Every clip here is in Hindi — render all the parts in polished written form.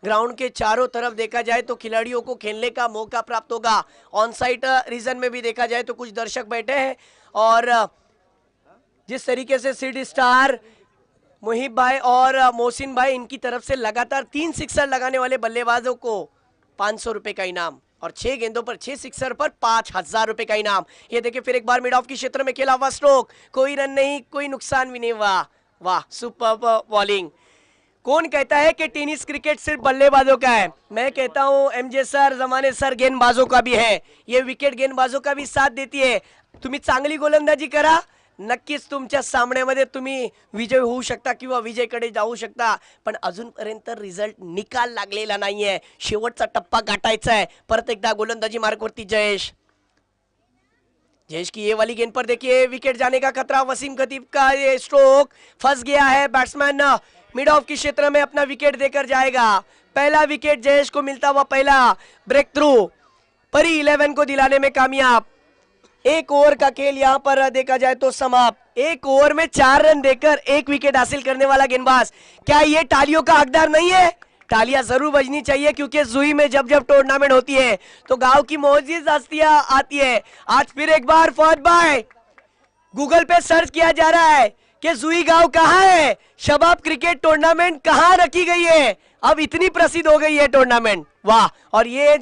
ग्राउंड के चारों तरफ देखा जाए तो खिलाड़ियों को खेलने का मौका प्राप्त होगा। ऑन साइट रीजन में भी देखा जाए तो कुछ दर्शक बैठे हैं और जिस तरीके से सिटी स्टार मुहिब भाई और मोहसिन भाई इनकी तरफ से लगातार 3 सिक्सर लगाने वाले बल्लेबाजों को 500 रुपए का इनाम और 6 गेंदों पर 6 सिक्सर पर 5,000 रुपए का इनाम। ये देखिए फिर एक बार मिड ऑफ की क्षेत्र में खेला हुआ स्ट्रोक, कोई रन नहीं, कोई नुकसान भी नहीं। वाह वाह, सुपर बॉलिंग। कौन कहता है कि टेनिस क्रिकेट सिर्फ बल्लेबाजों का है? मैं कहता हूं एमजे सर, जमाने सर गेंदबाजों का भी है। ये विकेट गेंदबाजों का भी साथ देती है। तुम्ही चांगली गोलंदाजी करा, नक्कीच तुमच्या सामन्यामध्ये तुम्ही विजय होऊ शकता किंवा विजयकडे जाऊ शकता, पण अजूनपर्यंत रिझल्ट निकाल लागलेला नाहीये। शेवटचा टप्पा गाठायचा है। परत एकदा गोलंदाजी मार्गवरती जयेश। जयेश की ये वाली गेंद पर देखिए विकेट जाने का खतरा। वसीम खतीब का ये स्ट्रोक फंस गया है। बैट्समैन मिड ऑफ की क्षेत्र में अपना विकेट देकर जाएगा। पहला विकेट जयेश को मिलता हुआ पहला ब्रेक थ्रू, परी 11 को दिलाने में कामयाब। एक ओवर का खेल यहां पर देखा जाए तो समाप्त। एक ओवर में 4 रन देकर 1 विकेट हासिल करने वाला गेंदबाज, क्या ये तालियों का हकदार नहीं है? तालियां जरूर बजनी चाहिए क्योंकि जुई में जब जब टूर्नामेंट होती है तो गांव की मौजिद हस्तियां आती है। आज फिर एक बार फौज भाई गूगल पे सर्च किया जा रहा है कि जुई गांव कहां है, शबाब क्रिकेट टूर्नामेंट कहां रखी गई है। अब इतनी प्रसिद्ध हो गई है टूर्नामेंट, वाह। और ये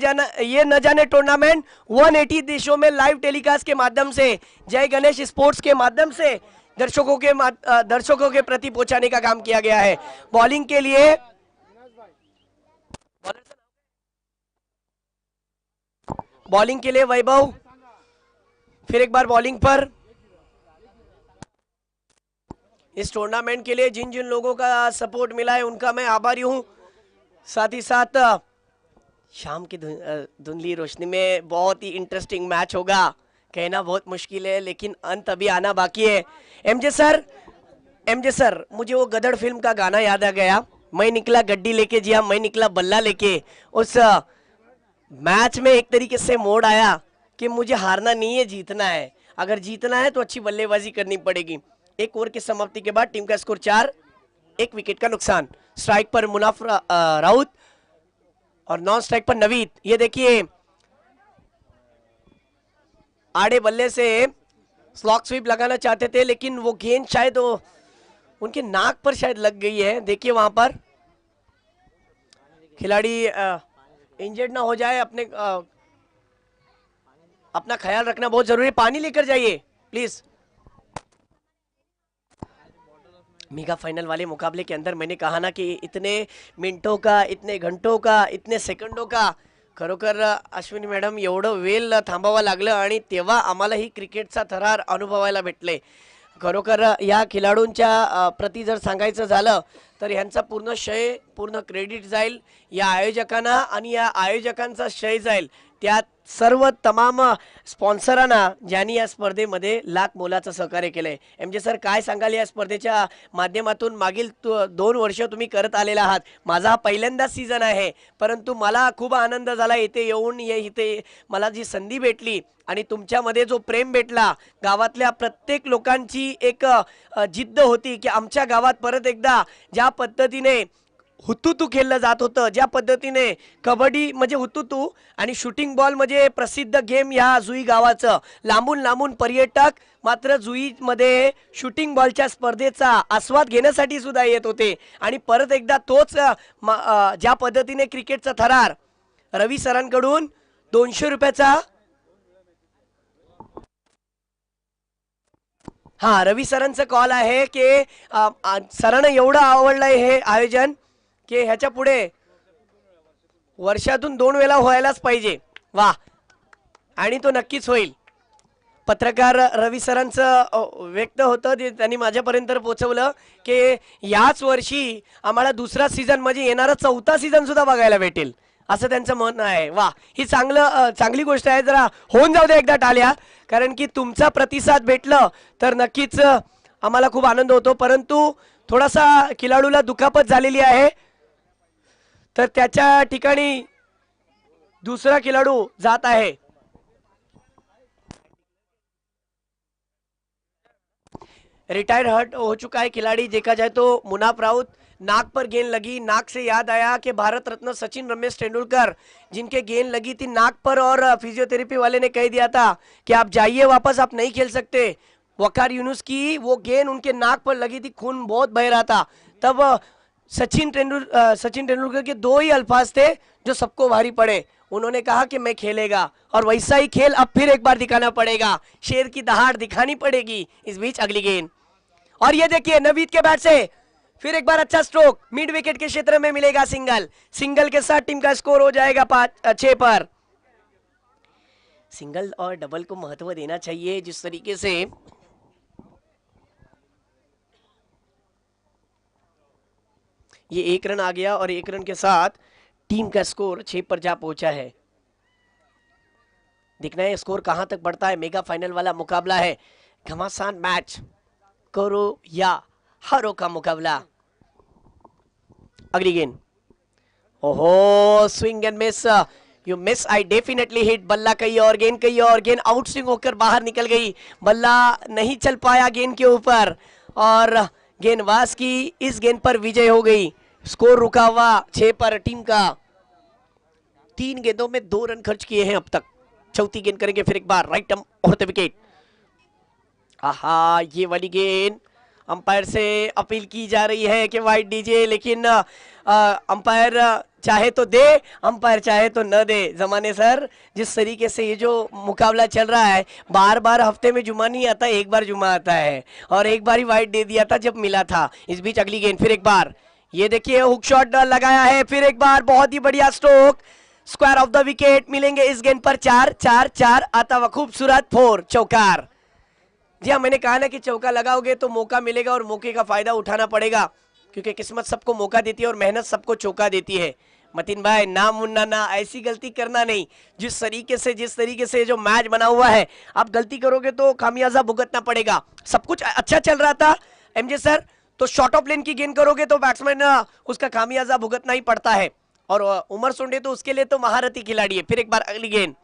न जाने टूर्नामेंट 180 देशों में लाइव टेलीकास्ट के माध्यम से, जय गणेश स्पोर्ट्स के माध्यम से दर्शकों के प्रति पहुंचाने का काम किया गया है। बॉलिंग के लिए वैभव, फिर एक बार बॉलिंग पर। इस टूर्नामेंट के लिए जिन जिन लोगों का सपोर्ट मिला है उनका मैं आभारी हूं। साथ ही साथ शाम की धुंधली रोशनी में बहुत ही इंटरेस्टिंग मैच होगा, कहना बहुत मुश्किल है लेकिन अंत अभी आना बाकी है। एमजे सर, मुझे वो गदड़ फिल्म का गाना याद आ गया। मैं निकला गड्डी लेके, जी हाँ, मैं निकला बल्ला लेके। उस मैच में एक तरीके से मोड़ आया कि मुझे हारना नहीं है, जीतना है। अगर जीतना है तो अच्छी बल्लेबाजी करनी पड़ेगी। एक ओवर की समाप्ति के बाद टीम का स्कोर 4, 1 विकेट का नुकसान। स्ट्राइक पर मुनाफ राउत और नॉन स्ट्राइक पर नवीद। ये देखिए आड़े बल्ले से स्लॉक स्वीप लगाना चाहते थे लेकिन वो गेंद शायद उनके नाक पर शायद लग गई है। देखिए वहां पर खिलाड़ी इंजर्ड ना हो जाए, अपना ख्याल रखना बहुत जरूरी है। पानी लेकर जाइए प्लीज। मेगा फाइनल वाले मुकाबले के अंदर मैंने कहा ना कि इतने मिनिटों का, इतने घंटों का, इतने सेकंडों का खरोखर अश्विनी मॅडम एवढं वेळ थांबावं लागलं आणि तेव्हा आम्हाला ही क्रिकेटचा थरार अनुभवायला भेटले। खरोखर या खेळाडूंच्या प्रति जर सांगायचं झालं तर यांचा पूर्ण श्रेय, पूर्ण क्रेडिट जाईल या आयोजकांना आणि या आयोजकांचा श्रेय जाईल त्या सर्व तमाम स्पॉन्सरांना ज्यांनी या स्पर्धेमध्ये लाख मोलाचं सहकार्य केलंय। एमजे सर, काय सांगाल या स्पर्धेच्या माध्यमातून? मागील 2 वर्ष तुम्ही करत आलेला आहात। माझा हा पहिल्यांदा सीझन आहे, परंतु मला खूप आनंद झाला इथे येऊन। इथे मला जी संधी भेटली आणि तुमच्यामध्ये जो प्रेम भेटला, गावातल्या प्रत्येक लोकांची एक जिद्द होती की आमच्या गावात परत एकदा ज्या पद्धतीने हुतुतू खेळलं जात होतं, ज्या पद्धतीने कबड्डी म्हणजे हुतुतू आणि शूटिंग बॉल म्हणजे प्रसिद्ध गेम ह्या जुई गावाचं, लांबून लांबून पर्यटक मात्र जुईमध्ये शूटिंग बॉलच्या स्पर्धेचा आस्वाद घेण्यासाठी सुद्धा येत होते। आणि परत एकदा तोच ज्या पद्धतीने क्रिकेटचा थरार रवी सरांकडून 200 रुपयाचा, हा रवी सरांचा कॉल आहे की सरांना एवढं आवडलंय हे आयोजन की ह्याच्या पुढे वर्षातून 2 वेळा व्हायलाच पाहिजे। वाह, आणि तो नक्कीच होईल। पत्रकार रवी सरांचं व्यक्त होतं, त्यांनी माझ्यापर्यंत पोहोचवलं की याच वर्षी आम्हाला दुसरा सीझन म्हणजे येणारा 4था सीझन सुद्धा बघायला भेटेल, असं त्यांचं म्हणणं आहे। वाह, ही चांगली गोष्ट आहे। जरा होऊन जाऊ दे एकदा टाळ्या, कारण की तुमचा प्रतिसाद भेटलं तर नक्कीच आम्हाला खूप आनंद होतो। परंतु थोडासा खिलाडूला दुखापत झालेली आहे तर त्याच्या ठिकाणी दूसरा खिलाड़ू जात आहे। रिटायर्ड हर्ट हो चुका है खिलाड़ी, देखा जाए तो मुनाफ राउत नाक पर गेंद लगी, नाक से याद आया कि भारत रत्न सचिन रमेश तेंदुलकर जिनके गेंद लगी थी नाक पर, और फिजियोथेरेपी वाले ने कह दिया था कि आप जाइए वापस, आप नहीं खेल सकते। वकार यूनुस की वो गेंद उनके नाक पर लगी थी, खून बहुत बह रहा था। तब सचिन तेंदुलकर के दो ही अल्फाज थे जो सबको भारी पड़े। उन्होंने कहा कि मैं खेलेगा, और वैसा ही खेल अब फिर एक बार दिखाना पड़ेगा, शेर की दहाड़ दिखानी पड़ेगी। इस बीच अगली गेंद, और ये देखिए नवीद के बैट से फिर एक बार अच्छा स्ट्रोक, मिड विकेट के क्षेत्र में मिलेगा सिंगल। सिंगल के साथ टीम का स्कोर हो जाएगा 5-6 पर। सिंगल और डबल को महत्व देना चाहिए। जिस तरीके से ये 1 रन आ गया, और 1 रन के साथ टीम का स्कोर 6 पर जा पहुंचा है। देखना है स्कोर कहां तक बढ़ता है। मेगा फाइनल वाला मुकाबला है, घमासान मैच, करो या हारो का मुकाबला। अगली गेंद, ओहो swing and miss, you miss, I definitely hit. बल्ला कहीं और, गेंद कहीं और, गेंद आउट स्विंग होकर बाहर निकल गई। बल्ला नहीं चल पाया गेंद के ऊपर, और गेंदबाज की इस गेंद पर विजय हो गई। स्कोर रुका हुआ 6 पर टीम का। 3 गेंदों में 2 रन खर्च किए हैं अब तक। चौथी गेंद करेंगे फिर एक बार, राइट ऑफ द विकेट। आहा, ये वाली गेंद अंपायर से अपील की जा रही है कि वाइड दीजिए, लेकिन अंपायर चाहे तो दे, अंपायर चाहे तो न दे। जमाने सर, जिस तरीके से ये जो मुकाबला चल रहा है, बार बार हफ्ते में जुमा नहीं आता, एक बार जुमा आता है, और एक बार ही वाइड दे दिया था जब मिला था। इस बीच अगली गेंद फिर एक बार, ये देखिए हुक शॉट लगाया है, फिर एक बार बहुत ही बढ़िया stroke, square of the wicket. मिलेंगे इस गेंद पर 4 आता हुआ खूबसूरत 4 चौकार। जी हाँ, मैंने कहा ना कि चौका लगाओगे तो मौका मिलेगा, और मौके का फायदा उठाना पड़ेगा, क्योंकि किस्मत सबको मौका देती है और मेहनत सबको चौका देती है। मतीन भाई, ना मुन्ना ना, ऐसी गलती करना नहीं। जिस तरीके से जो मैच बना हुआ है, आप गलती करोगे तो खामियाजा भुगतना पड़ेगा। सब कुछ अच्छा चल रहा था एमजे सर, तो शॉर्ट ऑफ लेन की गेंद करोगे तो बैट्समैन उसका खामियाजा भुगतना ही पड़ता है, और उमर सोंडे तो उसके लिए तो महारथी खिलाड़ी है। फिर एक बार अगली गेंद,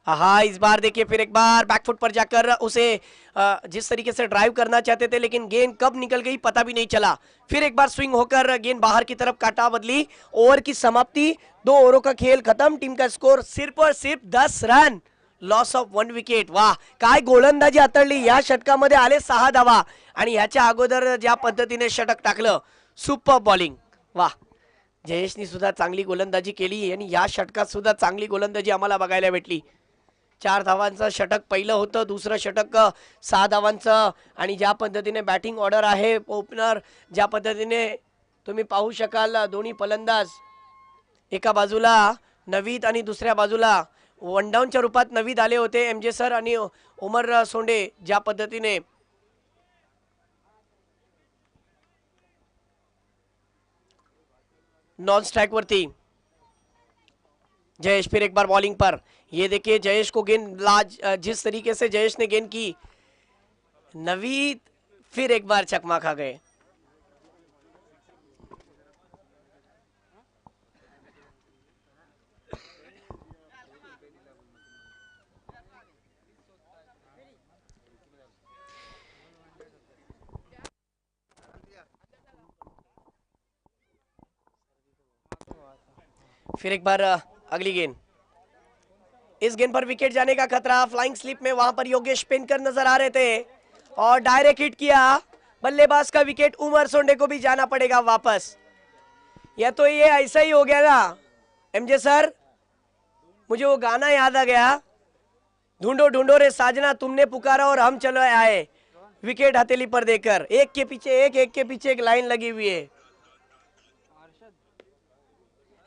हाँ इस बार देखिए फिर एक बार बैकफुट पर जाकर उसे जिस तरीके से ड्राइव करना चाहते थे, लेकिन गेंद कब निकल गई पता भी नहीं चला। फिर एक बार स्विंग होकर गेंद बाहर की तरफ काटा बदली। ओवर की समाप्ति, 2 ओवरों का खेल खत्म। टीम का स्कोर सिर्फ और सिर्फ 10 रन, लॉस ऑफ 1 विकेट। वाह, काय गोलंदाजी हाताळली। या षटकामध्ये आले 6 धावा, आणि ह्याच्या अगोदर ज्या पद्धतीने षटक टाकलं, सुपर बॉलिंग। वाह, जयेशनी सुद्धा चांगली गोलंदाजी केली, आणि या षटकात सुद्धा चांगली गोलंदाजी आम्हाला बघायला भेटली। 4 धावांचं षटक पहिलं होतं, दुसरं षटक 6 धावांचं, आणि ज्या पद्धतीने बॅटिंग ऑर्डर आहे, ओपनर ज्या पद्धतीने तुम्ही पाहू शकाल, दोन्ही फलंदाज एका बाजूला नवीद आणि दुसऱ्या बाजूला वन डाऊनच्या रूपात नवीद आले होते एमजे सर, आणि उमर सोंडे ज्या पद्धतीने नॉन स्ट्राइक वरती। जयेश फिर एक बार बॉलिंग पर, ये देखिए जयेश को गेंद जिस तरीके से जयेश ने गेंद की, नवीद फिर एक बार चकमा खा गए। फिर एक बार अगली गेंद, इस गेंद पर विकेट जाने का खतरा। फ्लाइंग स्लिप में वहां पर योगेश पेनकर नजर आ रहे थे, और डायरेक्ट हिट किया बल्लेबाज का विकेट। उमर सोंडे को भी जाना पड़ेगा वापस। या तो ये ऐसा ही हो गया ना एमजे सर, मुझे वो गाना याद आ गया, ढूंढो ढूंढो रे साजना तुमने पुकारा और हम चलो आए। विकेट हथेली पर देकर एक के पीछे एक लाइन लगी हुई है।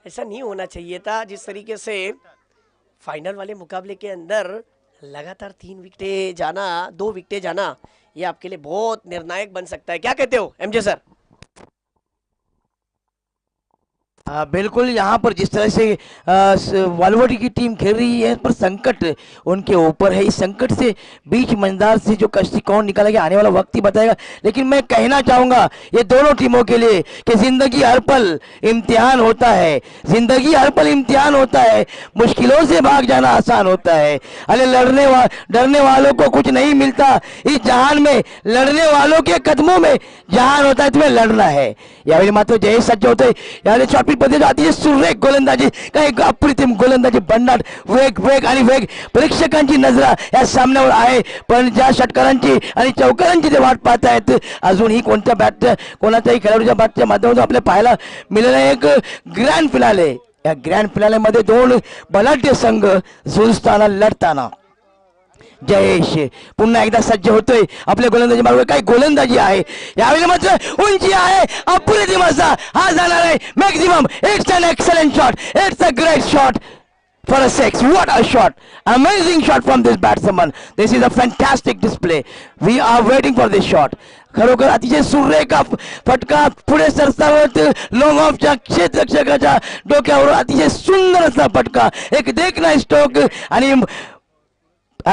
ऐसा नहीं होना चाहिए था। जिस तरीके से फाइनल वाले मुकाबले के अंदर लगातार 3 विकेटें जाना, 2 विकेटें जाना, ये आपके लिए बहुत निर्णायक बन सकता है। क्या कहते हो एमजे सर? बिल्कुल, यहाँ पर जिस तरह से वालवाड़ी की टीम खेल रही है, पर संकट उनके ऊपर है। इस संकट से बीच मंझधार से जो कश्ती कौन निकाला गया आने वाला वक्त ही बताएगा। लेकिन मैं कहना चाहूँगा ये दोनों टीमों के लिए कि जिंदगी हर पल इम्तिहान होता है, जिंदगी हर पल इम्तिहान होता है, मुश्किलों से भाग जाना आसान होता है। अरे डरने वालों को कुछ नहीं मिलता इस जहान में, लड़ने वालों के कदमों में जहान होता है, तुम्हें लड़ना है। यावेळी मात्र जयेश सज्ज होते, यावेळी शॉटपीट पद्धती अतिशय सुरेख गोलंदाजी, काही अप्रतिम गोलंदाजी, भन्नाट वेग आणि वेग. प्रेक्षकांची नजर या सामन्यावर आहे, पण ज्या षटकारांची आणि चौकारांची ते वाट पाहत आहेत, अजूनही कोणत्या कोणाच्याही खेळाडूच्या बॅटच्या माध्यमातून आपल्याला पाहायला मिळालं एक ग्रँड फिनाले. या ग्रँड फिनाले मध्ये दोन बलाढ्य संघ झुंजताना लढताना जयेश पुन्हा एकदा सज्ज होतोय. आपल्या गोलंदाजी मार्ग काय गोलंदाजी आहे, यावेळी मात्र उंची आहे अप्रतिम असा. हा जाणार आहे maximum. It's an excellent shot, it's a great shot for a six. What a shot, amazing shot from this batsman. This is a fantastic display. We are waiting for this shot. खरोखर अतिशय सुरेख फटका पुढे सरसावत लॉंग ऑफच्या क्षेत्ररक्षकाच्या डोक्यावर अतिशय सुंदर असा फटका, एक देखना स्ट्रोक आणि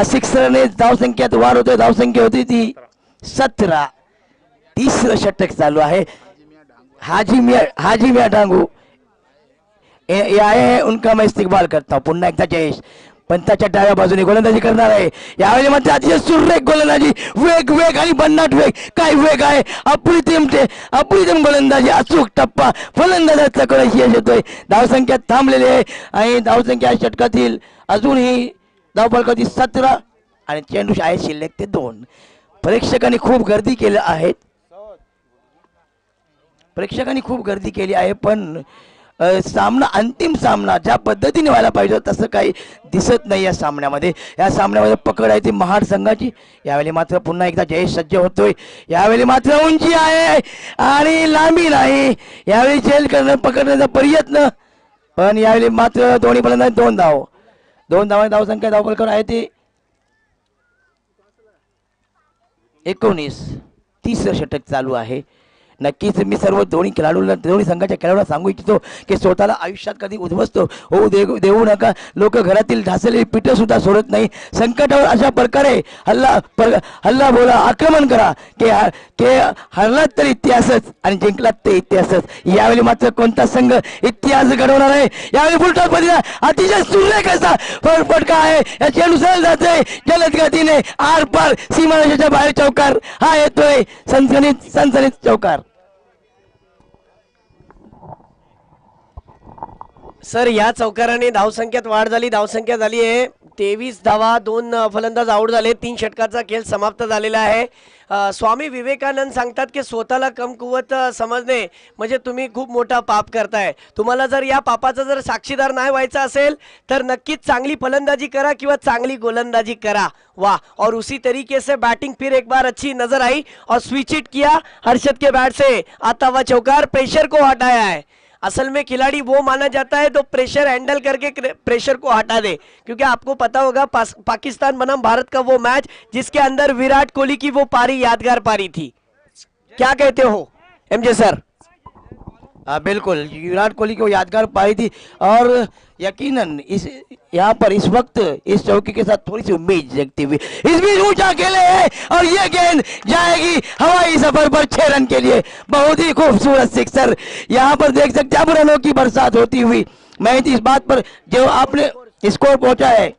सिक्सरने धावसंख्येत वाढ होते. धावसंख्या होती ती 17. तिसरं षटक चालू आहे. हाजी मिया डांगू ये आए हैं, उनका मैं इस्तेकबाल करता हूं. पुन्हा एकदा जयेश पंताच्या डाव्या बाजूने गोलंदाजी करणार आहे. यावेळी मात्र अतिशय सुरेख गोलंदाजी, वेग आणि भन्नाट वेग, काय वेग आहे, अप्रतिम गोलंदाजी, अचूक टप्पा, फलंदाजाचा कडे यश येतोय. धावसंख्या थांबलेली आहे आणि धावसंख्या षटकातील अजूनही धावफलकातील 17 आणि चेंडू आहे शिल्लक ते 2. प्रेक्षकांनी खूप गर्दी केली आहे, पण सामना, अंतिम सामना ज्या पद्धतीने व्हायला पाहिजे तसं काही दिसत नाही. या सामन्यामध्ये पकड आहे ती महाड संघाची. यावेळी मात्र पुन्हा एकदा जयेश सज्ज होतोय. यावेळी मात्र उंची आहे आणि लांबी नाही. यावेळी झेल पकडण्याचा प्रयत्न, पण यावेळी मात्र दोन्ही फलंदाज 2 धाव धावसंख्या धावफलकावर आहे ती 19. तिसरं षटक चालू आहे. नक्कीच मी सर्व दोन्ही संघाच्या खेळाडूंना सांगू इच्छितो की स्वतःला आयुष्यात कधी उद्ध्वस्त होऊ देऊ नका. लोक घरातील ढासलेली पीठं सुद्धा सोडत नाही. संकटावर अशा प्रकारे हल्ला बोला, आक्रमण करा की हरलात तर इतिहासच आणि जिंकलात ते इतिहासच. यावेळी मात्र कोणता संघ इतिहास घडवणार आहे. यावेळी फुलटॉस मध्ये अतिशय सुरेख असा फटका आहे. या चेंडू सरळ जाते जलद गतीने आर पार सीमारेषेच्या बाहेर. चौकार हा येतोय, सनसनीत चौकार. सर या चौकाराने धावसंख्येत वाढ झाली. धावसंख्या झाली आहे 23 धावा. 2 फलंदाज आउट झाले. 3 षटकाचा खेळ समाप्त झालेला आहे. स्वामी विवेकानंद सांगतात की स्वतःला कमकुवत समजणे म्हणजे तुम्ही खूप मोठा पाप करताय. तुम्हाला जर या पापाचा जर साक्षीदार नाही व्हायचा असेल तर नक्कीच चांगली फलंदाजी करा किंवा चांगली गोलंदाजी करा. वाह. और उसी तरीके से बैटिंग फिर एक बार अच्छी नजर आई और स्विच इट किया हर्षद के बैट से. आता हुआ चौकार प्रेशर को हटाया है. असल में खिलाड़ी वो माना जाता है तो प्रेशर हैंडल करके प्रेशर को हटा दे. क्योंकि आपको पता होगा पाकिस्तान बनाम भारत का वो मैच जिसके अंदर विराट कोहली की वो पारी यादगार पारी थी. क्या कहते हो एमजे सर? बिल्कुल, विराट कोहली को यादगार पारी थी और यकीनन यहाँ पर इस वक्त इस चौकी के साथ थोड़ी सी उम्मीद जगती हुई. इस बीच ऊंचा खेले है और ये गेंद जाएगी हवाई सफर पर 6 रन के लिए. बहुत ही खूबसूरत सिक्सर. यहाँ पर देख सकते हैं अब रनों की बरसात होती हुई. मैं इस बात पर जो आपने स्कोर पहुंचा है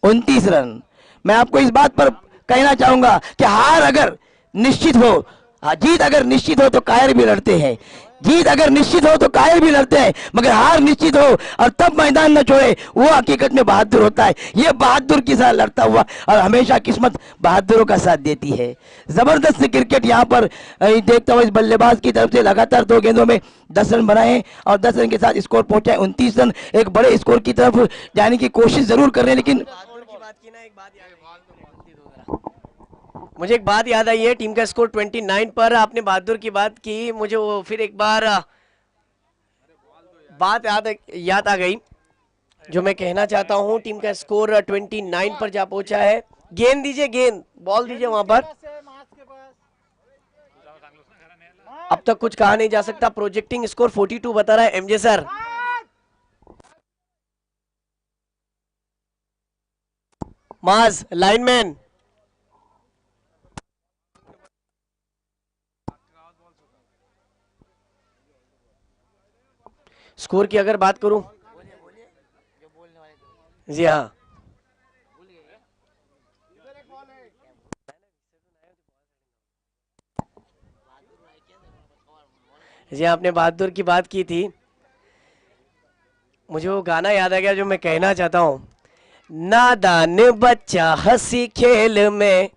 29 रन, मैं आपको इस बात पर कहना चाहूंगा कि हार अगर निश्चित हो, जीत अगर निश्चित हो तो कायर भी लड़ते हैं. जीत अगर निश्चित हो तो कायर भी लड़ते हैं, मगर हार निश्चित हो और तब मैदान न छोड़े वो हकीकत में बहादुर होता है. ये बहादुर के साथ लड़ता हुआ और हमेशा किस्मत बहादुरों का साथ देती है. जबरदस्त क्रिकेट यहाँ पर देखता हुआ इस बल्लेबाज की तरफ से लगातार 2 गेंदों में 10 रन बनाए और 10 रन के साथ स्कोर पहुंचा है 29 रन. एक बड़े स्कोर की तरफ जाने की कोशिश जरूर कर रहे हैं, लेकिन मुझे एक बात याद आई है. टीम का स्कोर 29 पर. आपने बहादुर की बात की, मुझे वो फिर एक बार बात याद आ गई जो मैं कहना चाहता हूं. टीम का स्कोर 29 पर जा पहुंचा है. गेंद दीजिए, गेंद बॉल दीजिए वहां पर. अब तक कुछ कहा नहीं जा सकता। प्रोजेक्टिंग स्कोर 42 बता रहा है एमजे सर। माज लाइनमैन, स्कोर की अगर बात करूं, जी हाँ, जी आपने बहादुर की बात की थी, मुझे वो गाना याद आ गया जो मैं कहना चाहता हूँ। नादान बच्चा हंसी खेल में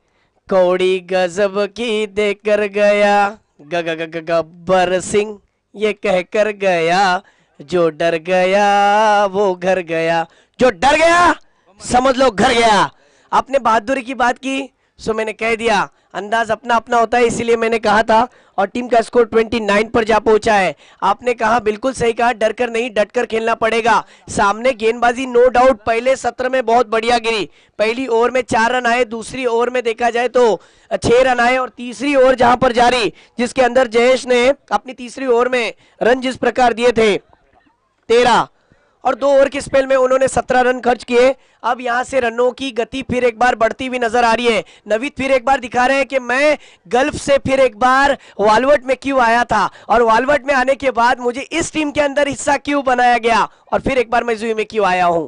कौड़ी गजब की देकर गया, गब्बर सिंह ये कहकर गया, जो डर गया वो घर गया, जो डर गया समझ लो घर गया। आपने बहादुरी की बात की, सो मैंने कह दिया, अंदाज अपना अपना होता है, इसीलिए मैंने कहा था। और टीम का स्कोर 29 पर जा पहुंचा है। आपने कहा, बिल्कुल सही कहा, डर कर नहीं डट कर खेलना पड़ेगा। सामने गेंदबाजी नो डाउट पहले सत्र में बहुत बढ़िया गिरी। पहली ओवर में 4 रन आए, दूसरी ओवर में देखा जाए तो 6 रन आए, और तीसरी ओवर जहां पर जारी, जिसके अंदर जयेश ने अपनी तीसरी ओवर में रन जिस प्रकार दिए थे 13, और 2 ओवर के स्पेल में उन्होंने 17 रन खर्च किए। अब यहां से रनों की गति फिर एक बार बढ़ती हुई नजर आ रही है। नवीद फिर एक बार दिखा रहे हैं कि मैं गल्फ से फिर एक बार वालवर्ट में क्यों आया था, और वालवर्ट में आने के बाद मुझे इस टीम के अंदर हिस्सा क्यों बनाया गया, और फिर एक बार मैं जुई में क्यों आया हूं।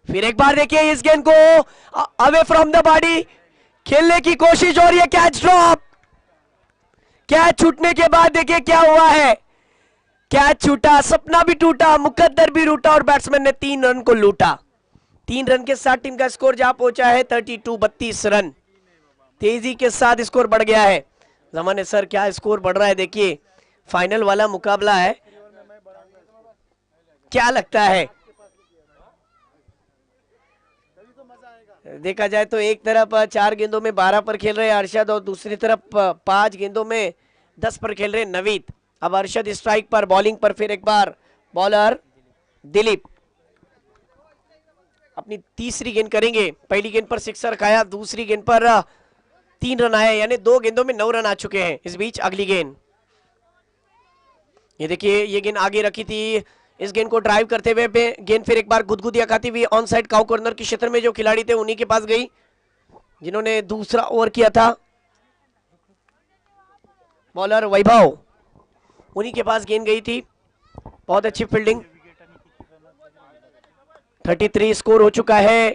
फिर एक बार देखिए इस गेंद को अवे फ्रॉम द बॉडी खेलने की कोशिश, और ये कैच ड्रॉप। कैच छूटने के बाद देखिए क्या हुआ है, कैच छूटा, सपना भी टूटा, मुकद्दर भी रूटा, और बैट्समैन ने 3 रन को लूटा। 3 रन के साथ टीम का स्कोर जा पहुंचा है 32 रन। तेजी के साथ स्कोर बढ़ गया है। जमाने सर क्या स्कोर बढ़ रहा है, देखिए फाइनल वाला मुकाबला है, क्या लगता है। देखा जाए तो एक तरफ 4 गेंदों में 12 पर खेल रहे अरशद, और दूसरी तरफ 5 गेंदों में 10 पर खेल रहे नवीद। अब अरशद स्ट्राइक पर, बॉलिंग पर फिर एक बार बॉलर दिलीप अपनी तीसरी गेंद करेंगे। पहली गेंद पर सिक्सर खाया, दूसरी गेंद पर 3 रन आए, यानी 2 गेंदों में 9 रन आ चुके हैं। इस बीच अगली गेंद, ये देखिए ये गेंद आगे रखी थी, इस गेंद को ड्राइव करते हुए गेंद फिर एक बार गुदगुदिया खाती हुई ऑन साइड काउ कॉर्नर के क्षेत्र में जो खिलाड़ी थे उन्हीं के पास गई, जिन्होंने दूसरा ओवर किया था। बॉलर वैभव, उन्हीं के पास गेंद गई थी, बहुत अच्छी फील्डिंग। 33 स्कोर हो चुका है,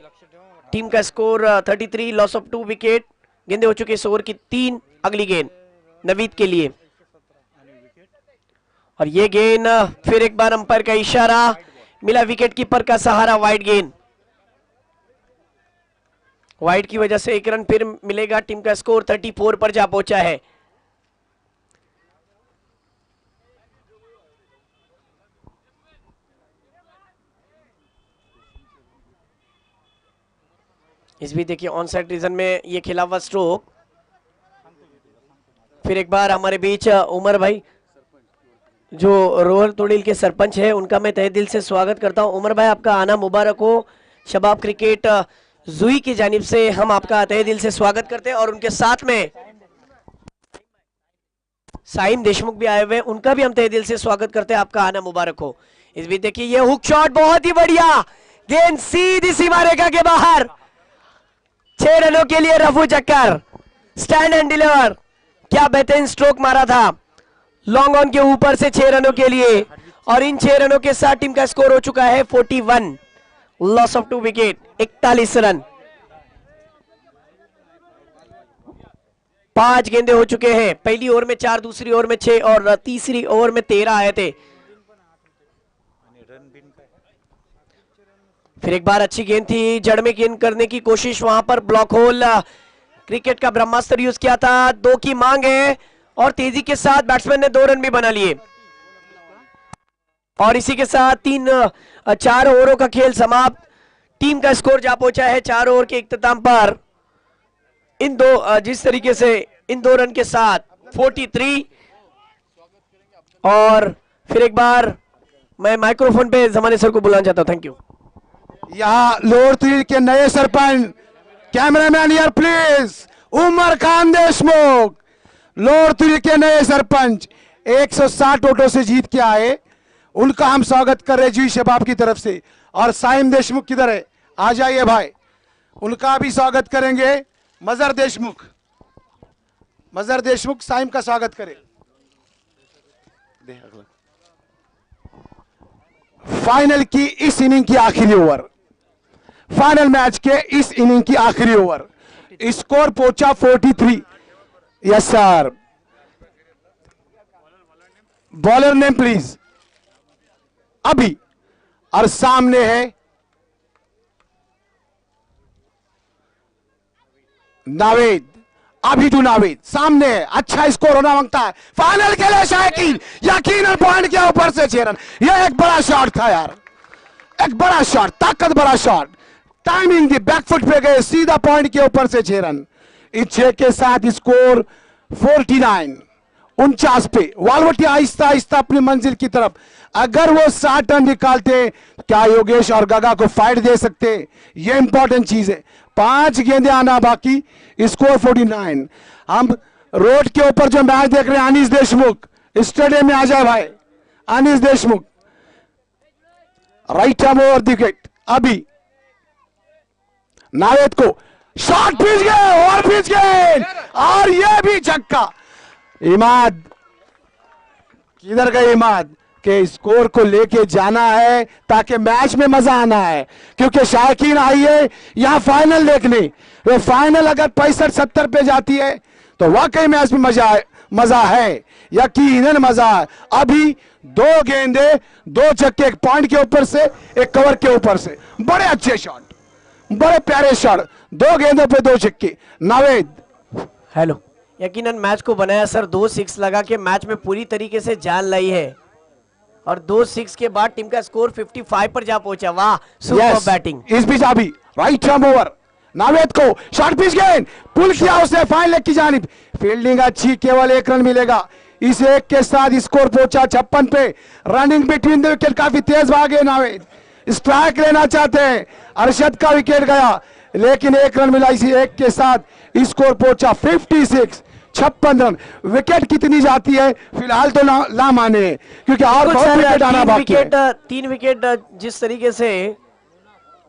टीम का स्कोर 33, लॉस ऑफ 2 विकेट। गेंदें हो चुकी इस ओवर की 3। अगली गेंद नवीद के लिए, और ये गेंद फिर एक बार अंपायर का इशारा मिला, विकेट कीपर का सहारा, वाइड गेंद। वाइड की वजह से 1 रन फिर मिलेगा। टीम का स्कोर 34 पर जा पहुंचा है। इस भी देखिए ऑन साइड रीजन में ये खेला हुआ स्ट्रोक। फिर एक बार हमारे बीच उमर भाई, जो रोहल तोड़ील के सरपंच है, उनका मैं तहे दिल से स्वागत करता हूं। उमर भाई, आपका आना मुबारक हो। शबाब क्रिकेट जुई की जानिब से हम आपका तहे दिल से स्वागत करते हैं, और उनके साथ में साइम देशमुख भी आए हुए हैं, उनका भी हम तहे दिल से स्वागत करते हैं। आपका आना मुबारक हो। इस भी देखिए ये हुक शॉट, बहुत ही बढ़िया गेंद, सीधी सीमा रेखा के बाहर। 6 रनों के लिए रफू चक्कर, स्टैंड एंड डिलीवर। क्या बेहतरीन स्ट्रोक मारा था, लॉन्ग ऑन के ऊपर से 6 रनों के लिए, और इन 6 रनों के साथ टीम का स्कोर हो चुका है 41, लॉस ऑफ 2 विकेट, 41 रन। 5 गेंदे हो चुके हैं। पहली ओवर में 4, दूसरी ओवर में 6, और तीसरी ओवर में 13 आए थे। फिर एक बार अच्छी गेंद थी, जड़ में गेंद करने की कोशिश, वहां पर ब्लॉक होल, क्रिकेट का ब्रह्मास्त्र यूज किया था। 2 की मांग है, और तेजी के साथ बैट्समैन ने 2 रन भी बना लिए, और इसी के साथ 4 ओवरों का खेल समाप्त। टीम का स्कोर जा पहुंचा है 4 ओवर के इख्तिताम पर, इन 2 जिस तरीके से इन 2 रन के साथ 43। और फिर एक बार मैं माइक्रोफोन पे जमाने सर को बुलाना चाहता हूं। Thank you. यहाँ लोअर तुरील के नए सरपंच, कैमरामैन यार प्लीज, उमर खान देशमुख, लोअर तुरील के नए सरपंच। 160 वोटों से जीत के आए, उनका हम स्वागत कर रहे जी शबाब की तरफ से। और साइम देशमुख किधर है? आ जाइए भाई, उनका भी स्वागत करेंगे। मजहर देशमुख, मजहर देशमुख साइम का स्वागत करें। फाइनल की इस इनिंग की आखिरी ओवर, फाइनल मैच के इस इनिंग की आखिरी ओवर, स्कोर पहुंचा 43। Yes sir, bowler name please. अभी और सामने है नावेद, अभी टू नावेद सामने है। अच्छा स्कोर होना मांगता है फाइनल के लिए शायकीन, यकीनन पॉइंट के ऊपर से 6 रन। यह एक बड़ा शॉट था यार, एक बड़ा शॉट, ताकत बड़ा शॉट, टाइमिंग दी, बैकफुट पे गए, सीधा पॉइंट के ऊपर से 6 रन। इस 6 के साथ स्कोर 49 पे। वालवटी आहिस्ता आहिस्ता अपनी मंजिल की तरफ। अगर वो 60 रन निकालते, क्या योगेश और गगा को फाइट दे सकते? ये इंपॉर्टेंट चीज है। 5 गेंदें आना बाकी, स्कोर 49। हम रोड के ऊपर जो मैच देख रहे हैं, अनीस देशमुख स्टेडियम में आ जाए भाई। Anees Deshmukh right arm over the wicket. अभी नावेद को शॉट पिच गए और पिच गए, और ये भी छक्का। इमाद किधर गए? इमाद के स्कोर को लेके जाना है ताकि मैच में मजा आना है, क्योंकि शायकीन आई है यहां फाइनल देखने। वो फाइनल अगर 65-70 पे जाती है तो वाकई मैच में मजा है, यकीनन मजा है। अभी 2 गेंदे, 2 छक्के, एक पॉइंट के ऊपर से, एक कवर के ऊपर से। बड़े अच्छे शॉट, बड़े प्यारे शॉट, 2 गेंदों पे 2 छक्के। नावेद हेलो, यकीनन मैच को बनाया सर। 2 6 लगा के मैच में पूरी तरीके से जान लाई है, और 2 6 के बाद टीम का स्कोर 55 पर जा पहुंचा। वाह, सुपर बैटिंग। इस बीच अभी राइट आर्म ओवर, नावेद को शॉर्ट पिच गेंद, पुल किया उसने फाइन लेग की जानिब। फील्डिंग अच्छी, केवल 1 रन मिलेगा। इस 1 के साथ स्कोर पहुंचा 56 पे। रनिंग बिटवीन द विकेट, काफी तेज भागे नावेद, स्ट्राइक लेना चाहते हैं। अरशद का विकेट गया, लेकिन 1 रन मिला। इसी 1 के साथ स्कोर पहुंचा 56, 56 रन। विकेट कितनी जाती है फिलहाल तो ना माने, क्योंकि और बहुत विकेट आना बाकी है। 3 विकेट जिस तरीके से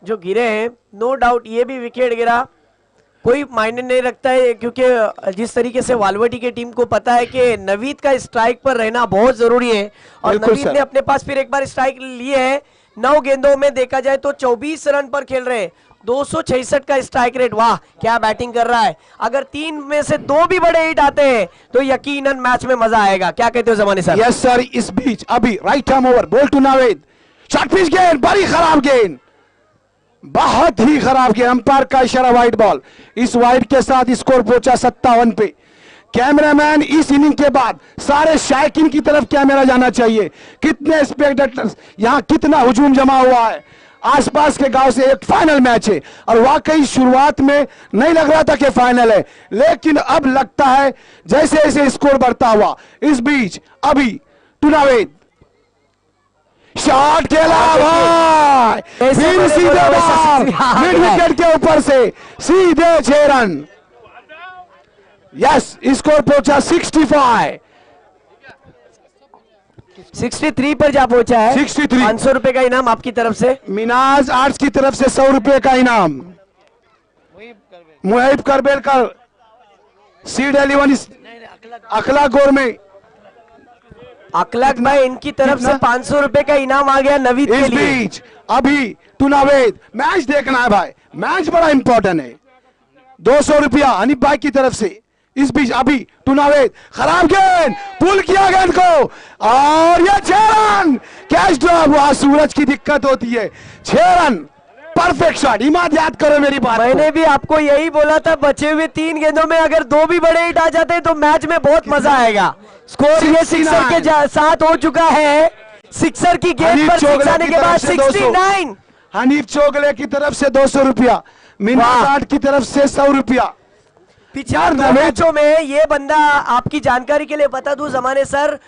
जो गिरे हैं, नो डाउट ये भी विकेट गिरा कोई मायने नहीं रखता है, क्योंकि जिस तरीके से वालवटी की टीम को पता है कि नवीद का स्ट्राइक पर रहना बहुत जरूरी है, और नवीद ने अपने पास फिर एक बार स्ट्राइक लिए है। 9 गेंदों में देखा जाए तो 24 रन पर खेल रहे हैं, 266 का स्ट्राइक रेट। वाह, क्या बैटिंग कर रहा है। अगर 3 में से 2 भी बड़े हिट आते हैं तो यकीनन मैच में मजा आएगा। क्या कहते हो जमाने सर? Yes sir. इस बीच अभी right arm over, ball to Naved, short pitch गेंद, बड़ी खराब गेंद, बहुत ही खराब गेंद। अंपायर का इशारा वाइड बॉल। इस वाइड के साथ स्कोर पहुंचा 57 पे। कैमरामैन, इस इनिंग के बाद सारे शायकीन की तरफ कैमरा जाना चाहिए। कितने स्पेक्टेटर्स यहां, कितना हुजूम जमा हुआ है। आसपास के गांव से एक फाइनल मैच है, और वाकई शुरुआत में नहीं लग रहा था कि फाइनल है, लेकिन अब लगता है जैसे जैसे स्कोर बढ़ता हुआ। इस बीच अभी टू नावेद, शॉट खेला भाई, फिर सीधे बाहर, मिड विकेट के ऊपर से सीधे 6 रन। यस, स्कोर पहुंचा 63 पर जा पहुंचा है। 63। 500 रुपए का इनाम आपकी तरफ से। मिनाज आर्ट्स की तरफ से 100 रुपए का इनाम। मुहिब करबेलकर, सीड 11 अखला गोर में। अखलाक भाई, इनकी तरफ से 500 रुपए का इनाम आ गया नवीद के लिए। बीच अभी टू नावेद, मैच देखना है भाई, मैच बड़ा इंपॉर्टेंट है। 200 रुपया हनीफ भाई की तरफ से। इस बीच अभी टू नावेद, खराब गेंद, पुल किया गेंद को, और ये 6 रन। कैच ड्रॉप हुआ, सूरज की दिक्कत होती है। 6 रन, परफेक्ट शॉट। इमाद, याद करो मेरी बात। मैंने भी आपको यही बोला था, बचे हुए 3 गेंदों में अगर 2 भी बड़े हिट आ जाते हैं तो मैच में बहुत मजा आएगा। स्कोर ये सिक्सर के साथ हो चुका है। सिक्सर की गेंद पर सिक्स आने के बाद 69। हनीफ चोगले की तरफ से 200 रुपया, मीनाज की तरफ से 100 रुपया। पिछले मैचों में ये बंदा, आपकी जानकारी के लिए बता दूं जमाने सर,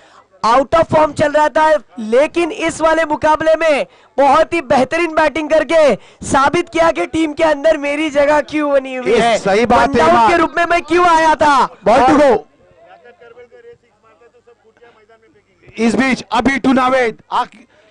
आउट ऑफ फॉर्म चल रहा था, लेकिन इस वाले मुकाबले में बहुत ही बेहतरीन बैटिंग करके साबित किया कि टीम के अंदर मेरी जगह क्यों बनी हुई है। सही बात है, के रूप में मैं क्यों आया था। Ball to go. इस बीच अभी टू नावेद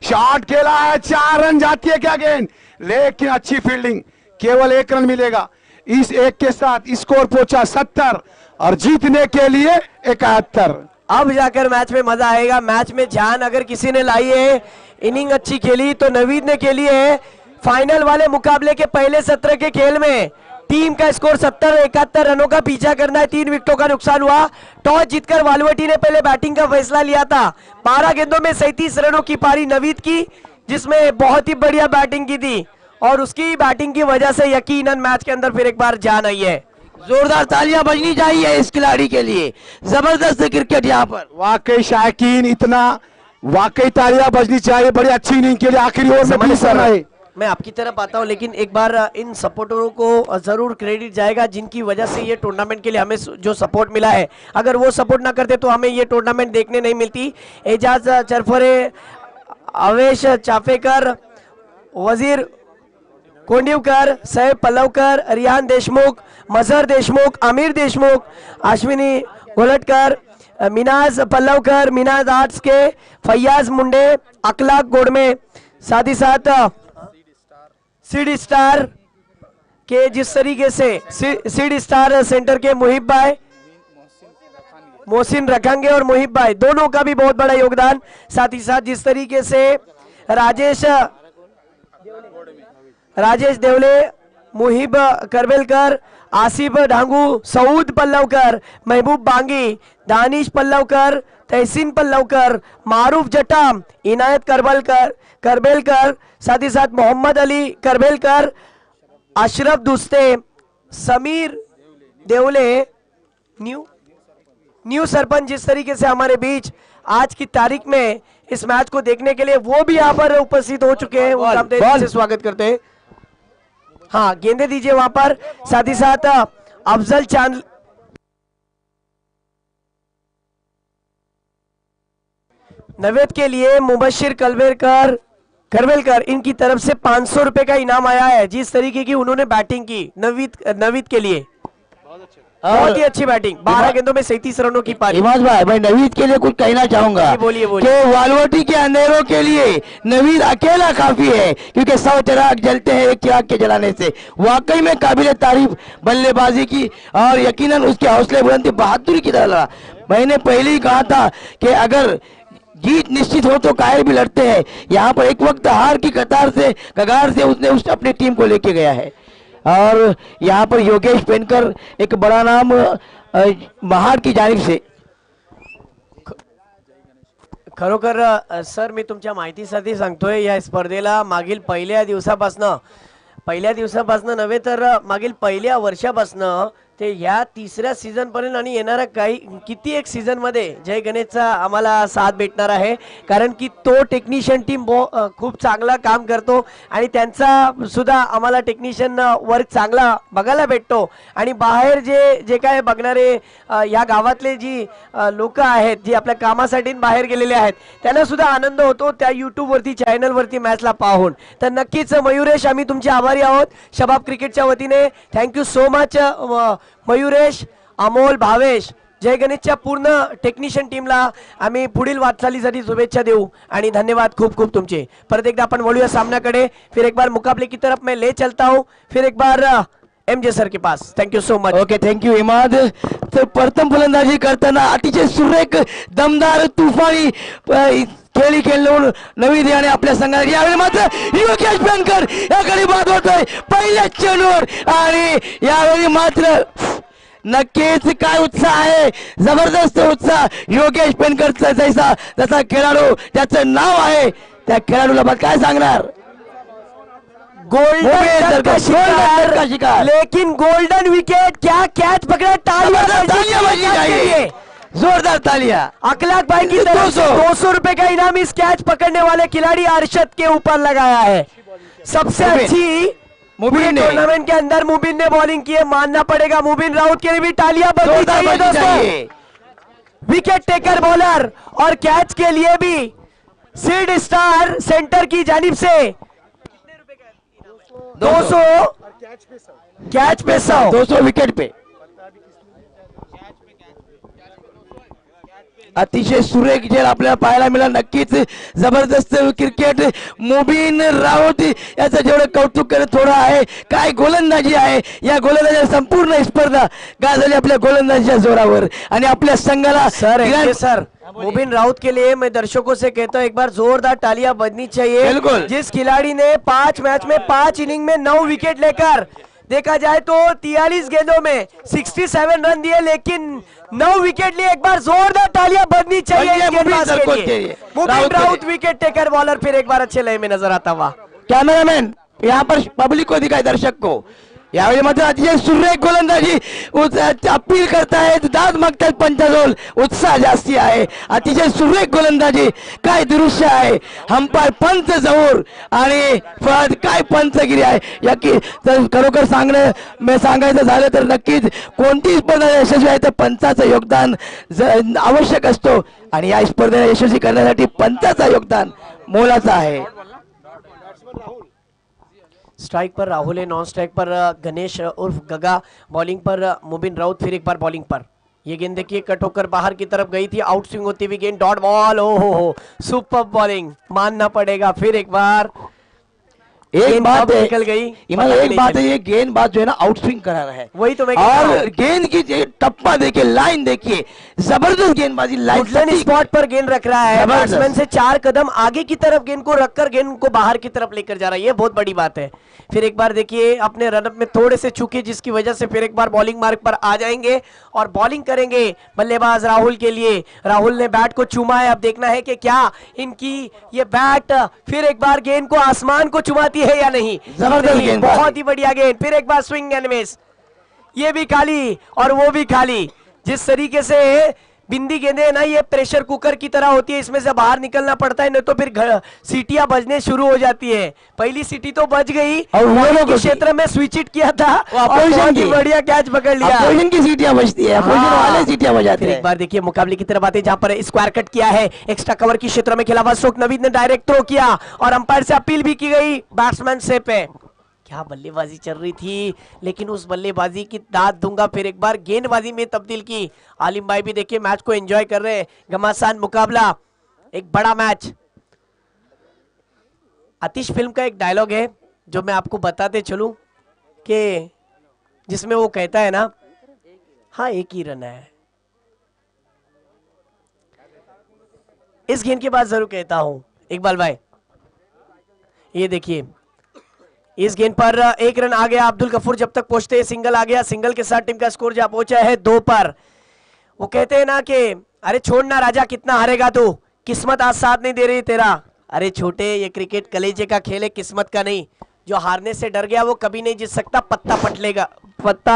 शॉट खेला है, 4 रन जाती है क्या गेंद, लेकिन अच्छी फील्डिंग, केवल 1 रन मिलेगा। इस 1 के साथ स्कोर पहुंचा 70 और जीतने के लिए 71। अब जाकर मैच में मजा आएगा। मैच में जान अगर किसी ने लाई है, इनिंग अच्छी खेली तो नवीद ने खेली है। फाइनल वाले मुकाबले के पहले सत्र के खेल में टीम का स्कोर 70-71 रनों का पीछा करना है। 3 विकेटों का नुकसान हुआ। टॉस जीतकर वालवटी ने पहले बैटिंग का फैसला लिया था। 12 गेंदों में 37 रनों की पारी नवीद की, जिसमें बहुत ही बढ़िया बैटिंग की थी और उसकी बैटिंग की वजह से यकीनन मैच के अंदर फिर एक बार जान आई है। जोरदार तालियां बजनी चाहिए इस खिलाड़ी के लिए, जबरदस्त क्रिकेट यहाँ पर। वाकई शायकीन, इतना वाकई तालियां बजनी चाहिए, बड़ी अच्छी इनिंग के लिए। आखिरी ओवर में 20 रन आए। मैं आपकी तरफ आता हूं, लेकिन एक बार इन सपोर्टरों को जरूर क्रेडिट जाएगा जिनकी वजह से ये टूर्नामेंट के लिए हमें जो सपोर्ट मिला है। अगर वो सपोर्ट ना करते तो हमें ये टूर्नामेंट देखने नहीं मिलती। एजाज चरफरे, अवेश चाफेकर, वजीर कोंडिवकर, सैब पल्लवकर, रियान देशमुख, मजहर देशमुख, आमिर देशमुख, अश्विनी गोलटकर, मिनाज पल्लवकर, मिनाज आर्ट्स के फैयाज मुंडे, अखलाक गोडमे, साथ ही साथ सीड स्टार के जिस तरीके से सीड स्टार सेंटर के मुहिब भाई, मोहसिन रखेंगे और मुहिब भाई दोनों का भी बहुत बड़ा योगदान। साथ ही साथ जिस तरीके से राजेश देवले, मुहिब करबेलकर, आसिफ ढांगू, सऊद पल्लवकर, महबूब बांगी, दानिश पल्लवकर, तहसीन पल्लवकर, मारूफ जटाम, इनायत करबेलकर, साथ ही साथ मोहम्मद अली करबेलकर, अशरफ दुस्ते, समीर देवले, न्यू सरपंच जिस तरीके से हमारे बीच आज की तारीख में इस मैच को देखने के लिए वो भी यहाँ पर उपस्थित हो चुके हैं। उनका हम दिल से स्वागत करते हैं। हाँ, गेंदे दीजिए वहां पर। साथ ही साथ अफजल चांद, नवेद के लिए मुबशिर करवेलकर इनकी तरफ से 500 रुपए का इनाम आया है। जिस तरीके की उन्होंने बैटिंग की नवीद के लिए बहुत ही अच्छी बैटिंग। 12 गेंदों में 37 रनों की पारी। इमाज भाई, मैं नवीद के लिए कुछ कहना चाहूंगा। बोलिए कि वालवटी के अंधेरों के लिए नवीद अकेला काफी है, क्योंकि 100 चिराग जलते हैं एक चिराग के जलाने से। वाकई में काबिल तारीफ बल्लेबाजी की और यकीनन उसके हौसले बुलंदी बहादुरी की तरह। मैंने पहले ही कहा था कि अगर जीत निश्चित हो तो कायर भी लड़ते हैं। यहाँ पर एक वक्त हार की कगार से उसने अपनी टीम को लेके गया है। और यहाँ पर योगेश पेनकर एक बड़ा नाम महाड की जानिब से। खरोखर सर, मी तुमच्या माहितीसाठी सांगतोय, या स्पर्धेला मागील पहिल्या दिवसापासून नव्हे तर मागील पहिल्या वर्षापासून ते ह्या 3ऱ्या सीझन पर्यंत आणि येणारा किती एक सीझन मध्ये जय गणेशचा आम्हाला साथ भेटणार आहे। कारण की तो टेक्निशियन टीम खूप चांगला काम करतो आणि त्यांचा सुद्धा आम्हाला टेक्निशियन वर्क चांगला बघायला भेटतो। आणि बाहेर जे काय बघणारे या गावातले जी लोक आहेत, जी आपल्या कामासाठी बाहेर गेलेले आहेत, त्यांना सुद्धा आनंद होतो त्या यूट्यूब वरती चॅनल वरती मॅचला पाहून। तर नक्कीच मयुरेश, आम्ही तुमचे आभारी आहोत शबाब क्रिकेटच्या वतीने। Thank you so much Mayuresh, Amol, Bhavesh, जय गणेशच्या पूर्ण टेक्निशियन टीमला आम्ही पुढील वाटचालीसाठी शुभेच्छा देऊ आणि धन्यवाद खूप खूप तुमचे। परत एकदा आपण वळूया सामन्याकडे। फिर एक बार मुकाबले की तरफ मैं ले चलता हूं, फिर एक बार एमजे सर के पास। Thank you so much. Okay, thank you Imad. तर प्रथम फलंदाजी करताना अतिशय सुरेख दमदार तुफानी खेळी खेळून नवीद याने आपल्या संघाला यावेळी मात्र योगेश पेनकर याकडे बाद होतोय पहिल्या चेंडूवर आणि यावेळी मात्र नक्कीच काय उत्साह आहे, जबरदस्त उत्साह योगेश पेनकरचा। जसा खेळाडू ज्याचं नाव आहे त्या खेळाडूला बघ काय सांगणार। गोल्डन का शिकार, लेकिन गोल्डन विकेट, क्या कैच पकड़ा। तालियां बजनी चाहिए, जोरदार तालियां। अखलाक भाई की तरफ से 200 रुपए का इनाम इस कैच पकड़ने वाले खिलाड़ी अरशद के ऊपर लगाया है। सबसे अच्छी मुबीन टूर्नामेंट के अंदर मुबीन ने बॉलिंग की है, मानना पड़ेगा। मुबीन राउत के लिए भी तालियां बजनी चाहिए दोस्तों। विकेट टेकर बॉलर और कैच के लिए भी सीड स्टार सेंटर की जानिब से 200, कैच पे 100, 200 विकेट पे। अतिशय सुरेख खेळ आपल्याला पाहायला मिळाला. नक्कीच जबरदस्त क्रिकेट. मुबीन राऊत याचं जेवढं कौतुक करत थोडं आहे. काय गोलंदाजी आहे. या गोलंदाजीला संपूर्ण स्पर्धा गाजली आपल्या गोलंदाजीच्या जोरावर आणि आपल्या संघाला सर मुबीन राउत के लिए मैं दर्शकों से कहता हूं एक बार जोरदार तालियां बजनी चाहिए. बिल्कुल. जिस खिलाड़ी ने 5 मैच में 5 इनिंग में 9 विकेट लेकर देखा जाए तो 43 गेंदों में 67 रन दिए लेकिन 9 विकेट लिए. एक बार जोरदार तालियां बजनी चाहिए इस गेंदबाज के लिए. मुबीन राउत विकेट टेकर बॉलर फिर एक बार अच्छे लय में नजर आता हुआ. कॅमेरामॅन यहाँ पर पब्लिक को दिखाए, दर्शक को. यावेळी मात्र अतिशय सुरेख गोलंदाजी अपील करतायत, दाद मागतायत पंचाजवळ. उत्साह जास्ती आहे. अतिशय सुरेख गोलंदाजी. काय दृश्य आहे. अंपायर पंच जवळ आणि काय पंचगिरी आहे. या की खरोखर सांगायचं झालं तर नक्कीच कोणतीही स्पर्धा यशस्वी आहे तर पंचाचं योगदान आवश्यक असतो आणि या स्पर्धेला यशस्वी करण्यासाठी पंचाचं योगदान मोलाचं आहे. स्ट्राइक पर राहुल है, नॉन स्ट्राइक पर गणेश उर्फ गगा, बॉलिंग पर मुबीन राउत, फिर एक बार बॉलिंग पर. ये गेंद देखिए कट होकर बाहर की तरफ गई थी. आउट स्विंग होती हुई गेंद, डॉट बॉल. ओ हो सुपर बॉलिंग मानना पड़ेगा. फिर एक बार एक बात है, निकल गई. एक बात है, ये गेंदबाज जो है ना आउट स्विंग करा रहा है. वही तो मैं और गेंद की टप्पा देखिए, लाइन देखिए, जबरदस्त गेंदबाजी. लाइन स्पॉट पर गेंद रख रहा है. बैट्समैन से 4 कदम आगे की तरफ गेंद को रखकर गेंद को बाहर की तरफ लेकर जा रहा है. ये बहुत बड़ी बात है. फिर एक बार देखिए अपने रनअप में थोड़े से चूके जिसकी वजह से फिर एक बार बॉलिंग मार्क पर आ जाएंगे और बॉलिंग करेंगे बल्लेबाज राहुल के लिए. राहुल ने बैट को चूमा है. अब देखना है कि क्या इनकी ये बैट फिर एक बार गेंद को आसमान को चुमाती है या नहीं. जबरदस्त गेंद, बहुत ही बढ़िया गेंद. फिर एक बार स्विंग एंड मिस. ये भी खाली और वो भी खाली. जिस तरीके से बिंदी गेंदे है ना, ये प्रेशर कुकर की तरह होती है. इसमें से बाहर निकलना पड़ता है, नहीं तो फिर सीटियां बजने शुरू हो जाती है. पहली सीटी तो बज गई और क्षेत्र में स्विच इट किया था और बहुत ही बढ़िया कैच पकड़ लिया. अपोजिशन की सीटियां बजती है, अपोजिशन वाले सीटियां बजाते हैं. एक बार देखिए मुकाबले की तरफ आते जहां पर स्क्वायर कट किया है. एक्स्ट्रा कवर की क्षेत्र में खेला हुआ शोक नवीद ने डायरेक्ट थ्रो किया और अंपायर से अपील भी की गई बैट्समैन से पे. क्या बल्लेबाजी चल रही थी, लेकिन उस बल्लेबाजी की दाद दूंगा. फिर एक बार गेंदबाजी में तब्दील की. आलिम भाई भी देखिए मैच को एंजॉय कर रहे हैं. घमासान मुकाबला, एक बड़ा मैच. आतिश फिल्म का एक डायलॉग है जो मैं आपको बताते चलूं कि जिसमें वो कहता है ना, हाँ एक ही रन है. इस गेंद के बाद जरूर कहता हूं इकबाल भाई, ये देखिए इस गेंद पर 1 रन आ गया. अब्दुल गफूर जब तक पहुंचते सिंगल आ गया. सिंगल के साथ टीम का स्कोर जा पहुंचा है 2 पर. वो कहते हैं ना कि अरे छोड़ना राजा, कितना हारेगा तू, किस्मत आज साथ नहीं दे रही तेरा. अरे छोटे, ये क्रिकेट कलेजे का खेल है, किस्मत का नहीं. जो हारने से डर गया वो कभी नहीं जीत सकता. पत्ता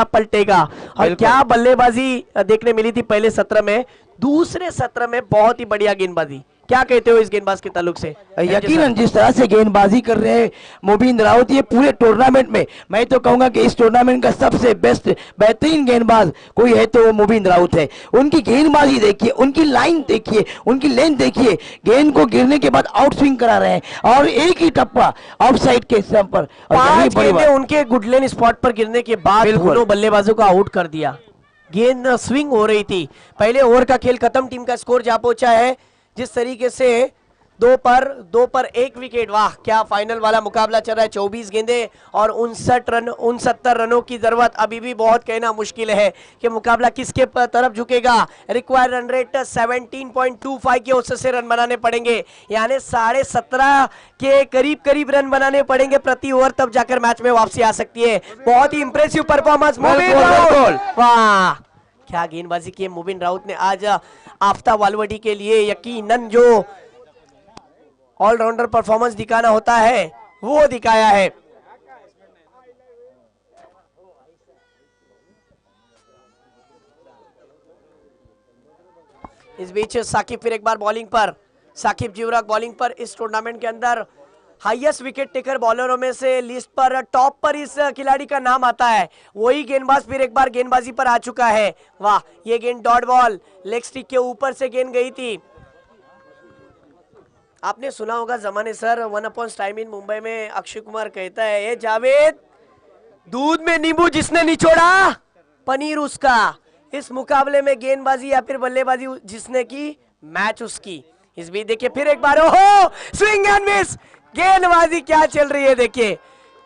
पलटेगा. और क्या बल्लेबाजी देखने मिली थी पहले सत्र में. दूसरे सत्र में बहुत ही बढ़िया गेंदबाजी. क्या कहते हो इस गेंदबाज के ताल्लुक से? यकीनन जिस तरह से गेंदबाजी कर रहे हैं मुबीन राउत, ये पूरे टूर्नामेंट में मैं तो कहूंगा कि इस टूर्नामेंट का सबसे बेहतरीन गेंदबाज कोई है तो वो मुबीन राउत है. उनकी गेंदबाजी देखिए, उनकी लाइन देखिए, उनकी लेंथ देखिए. गेंद को गिरने के बाद आउट स्विंग करा रहे हैं और एक ही टप्पा ऑफसाइड के स्टंप पर. 5 गेंदें उनके गुडलेन स्पॉट पर गिरने के बाद दोनों बल्लेबाजों को आउट कर दिया. गेंद स्विंग हो रही थी. पहले ओवर का खेल खत्म. टीम का स्कोर जा पहुंचा है जिस तरीके से 2 पर 1 विकेट. वाह क्या फाइनल वाला मुकाबला चल रहा है. 24 गेंदे और 69 रनों की जरूरत. अभी भी बहुत कहना मुश्किल है कि मुकाबला किसके तरफ झुकेगा. रिक्वायर्ड रन रेट 17.25 के औसत से रन बनाने पड़ेंगे, यानी 17.5 के करीब रन बनाने पड़ेंगे प्रति ओवर, तब जाकर मैच में वापसी आ सकती है. बहुत ही इंप्रेसिव परफॉर्मेंस मुबीन राउत. वाह क्या गेंदबाजी की मुबीन राउत ने आज आफ्ताब वालवडी के लिए. यकीनन जो ऑलराउंडर परफॉर्मेंस दिखाना होता है वो दिखाया है. इस बीच साकिब फिर एक बार बॉलिंग पर. साकिब जीवराग बॉलिंग पर. इस टूर्नामेंट के अंदर हाईएस्ट विकेट टेकर बॉलरों में से लिस्ट पर टॉप पर इस खिलाड़ी का नाम आता है. वही गेंदबाज फिर एक बार गेंदबाजी पर आ चुका है. वाह ये गेंद डॉट बॉल, लेग स्टिक के ऊपर से गेंद गई थी. आपने सुना होगा जमाने sir, one upon time in Mumbai में अक्षय कुमार कहता है, ये जावेद दूध में नींबू जिसने निचोड़ा पनीर उसका. इस मुकाबले में गेंदबाजी या फिर बल्लेबाजी जिसने की मैच उसकी। इस बीच देखिए फिर एक बार ओहो स्विंग एंड मिस, गेंदबाजी क्या चल रही है देखिए।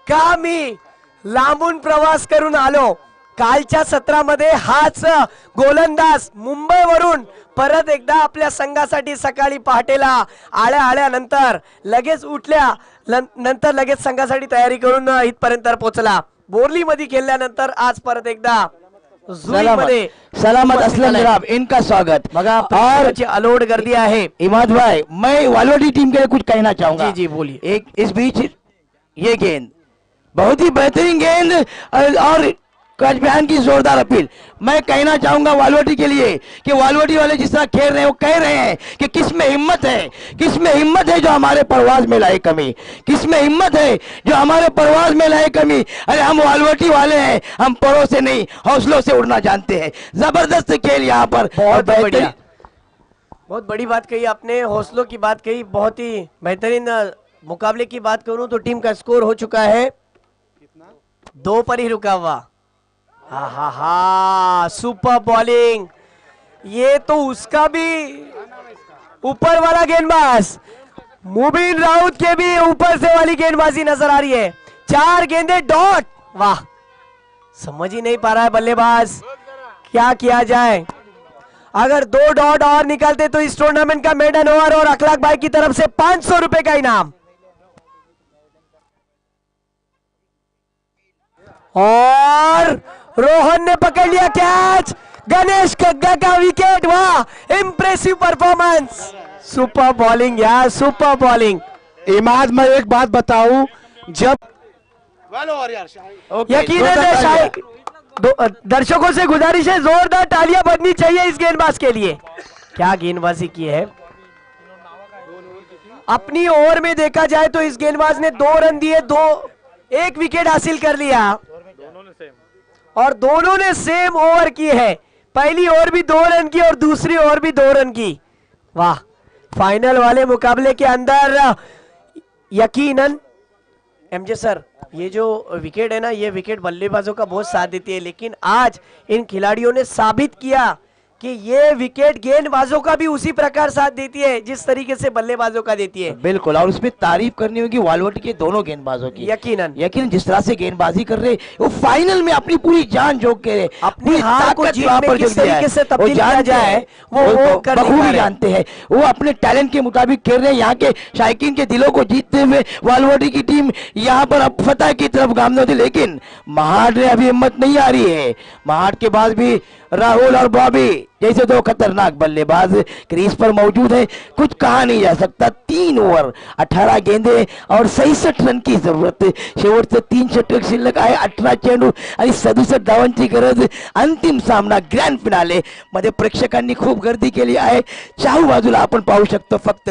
कामी लांबून प्रवास करून आलो, कालच्या सत्रामध्ये हाच गोलंदाज मुंबईवरून परत एकदा आपल्या संघासाठी सकाळी पहाटेला आल्यानंतर लगेच उठल्या नंतर लगेच संघासाठी तयारी करून इथपर्यंत पोहोचला। बोर्लीमध्ये खेळल्यानंतर आज परत एकदा सलामत असलम जनाब, इनका स्वागत। और अलोड गर्दी है। इमाद भाई, मैं वालवाटी टीम के लिए कुछ कहना चाहूंगा। जी जी बोलिए। एक इस बीच ये गेंद बहुत ही बेहतरीन गेंद और कचबयान की जोरदार अपील। मैं कहना चाहूंगा वालवाटी के लिए कि वालवाटी वाले जिस तरह खेल रहे हैं वो कह रहे हैं कि किस में हिम्मत है, किस में हिम्मत है जो हमारे परवाज में लाए कमी, किस में हिम्मत है जो हमारे परवाज में लाए कमी। अरे हम वालवाटी वाले हैं, हम परों से नहीं हौसलों से उड़ना जानते हैं। जबरदस्त खेल यहाँ पर, बहुत बढ़िया, बहुत बड़ी बात कही आपने, हौसलों की बात कही, बहुत ही बेहतरीन। मुकाबले की बात करूं तो टीम का स्कोर हो चुका है 2 पर ही रुका हुआ। हा सुपर बॉलिंग, ये तो उसका भी ऊपर वाला गेंदबाज मुबीन राउत के भी ऊपर से वाली गेंदबाजी नजर आ रही है। 4 गेंदे डॉट, वाह समझ ही नहीं पा रहा है बल्लेबाज क्या किया जाए। अगर 2 डॉट और निकालते तो इस टूर्नामेंट का मेडन ओवर और अखलाक भाई की तरफ से 500 रुपए का इनाम। और रोहन ने पकड़ लिया कैच, गणेश कग्गा का विकेट। वाह इंप्रेसिव परफॉर्मेंस, सुपर बॉलिंग यार, सुपर बॉलिंग। इमाद, मैं एक बात बताऊं, जब यकीनन दर्शकों से गुजारिश है जोरदार तालियां बजनी चाहिए इस गेंदबाज के लिए। क्या गेंदबाजी की है। अपनी ओवर में देखा जाए तो इस गेंदबाज ने 2 रन दिए, 1 विकेट हासिल कर लिया और दोनों ने सेम ओवर की है। पहली ओवर भी 2 रन की और दूसरी ओवर भी 2 रन की। वाह, फाइनल वाले मुकाबले के अंदर यकीनन एमजे सर, ये जो विकेट है ना, ये विकेट बल्लेबाजों का बहुत साथ देती है, लेकिन आज इन खिलाड़ियों ने साबित किया कि ये विकेट गेंदबाजों का भी उसी प्रकार साथ देती है जिस तरीके से बल्लेबाजों का देती है। बिल्कुल, और उसमें तारीफ करनी होगी वालवाटी के दोनों गेंदबाजों की। यकीनन जिस तरह से गेंदबाजी कर रहे, वो फाइनल में अपनी पूरी जान झोंक के अपनी हार को जीत में किस तरीके से तब्दील किया जाए वो बखूबी जानते हैं। वो अपने टैलेंट के मुताबिक खेल रहे हैं। यहाँ के शायकीन के दिलों को जीतते हुए वालवाटी की टीम यहाँ पर अब फतह की तरफ गामने होती, लेकिन महाड़ ने अभी हिम्मत नहीं आ रही है। महाड़ के बाद भी राहुल और बॉबी जैसे 2 खतरनाक बल्लेबाज क्रीज पर मौजूद है, कुछ कहा नहीं जा सकता। 3 ओवर 18 गेंदे और 67 रन की जरूरत। शेवटचे 3 षटक शिल्लक आहे, 18 चेंडू आणि 67 धावांची गरज। अंतिम सामना ग्रँड फिनाले मध्ये प्रेक्षकांनी खूप गर्दी केली आहे। चाहू बाजूला आपण पाहू शकतो फक्त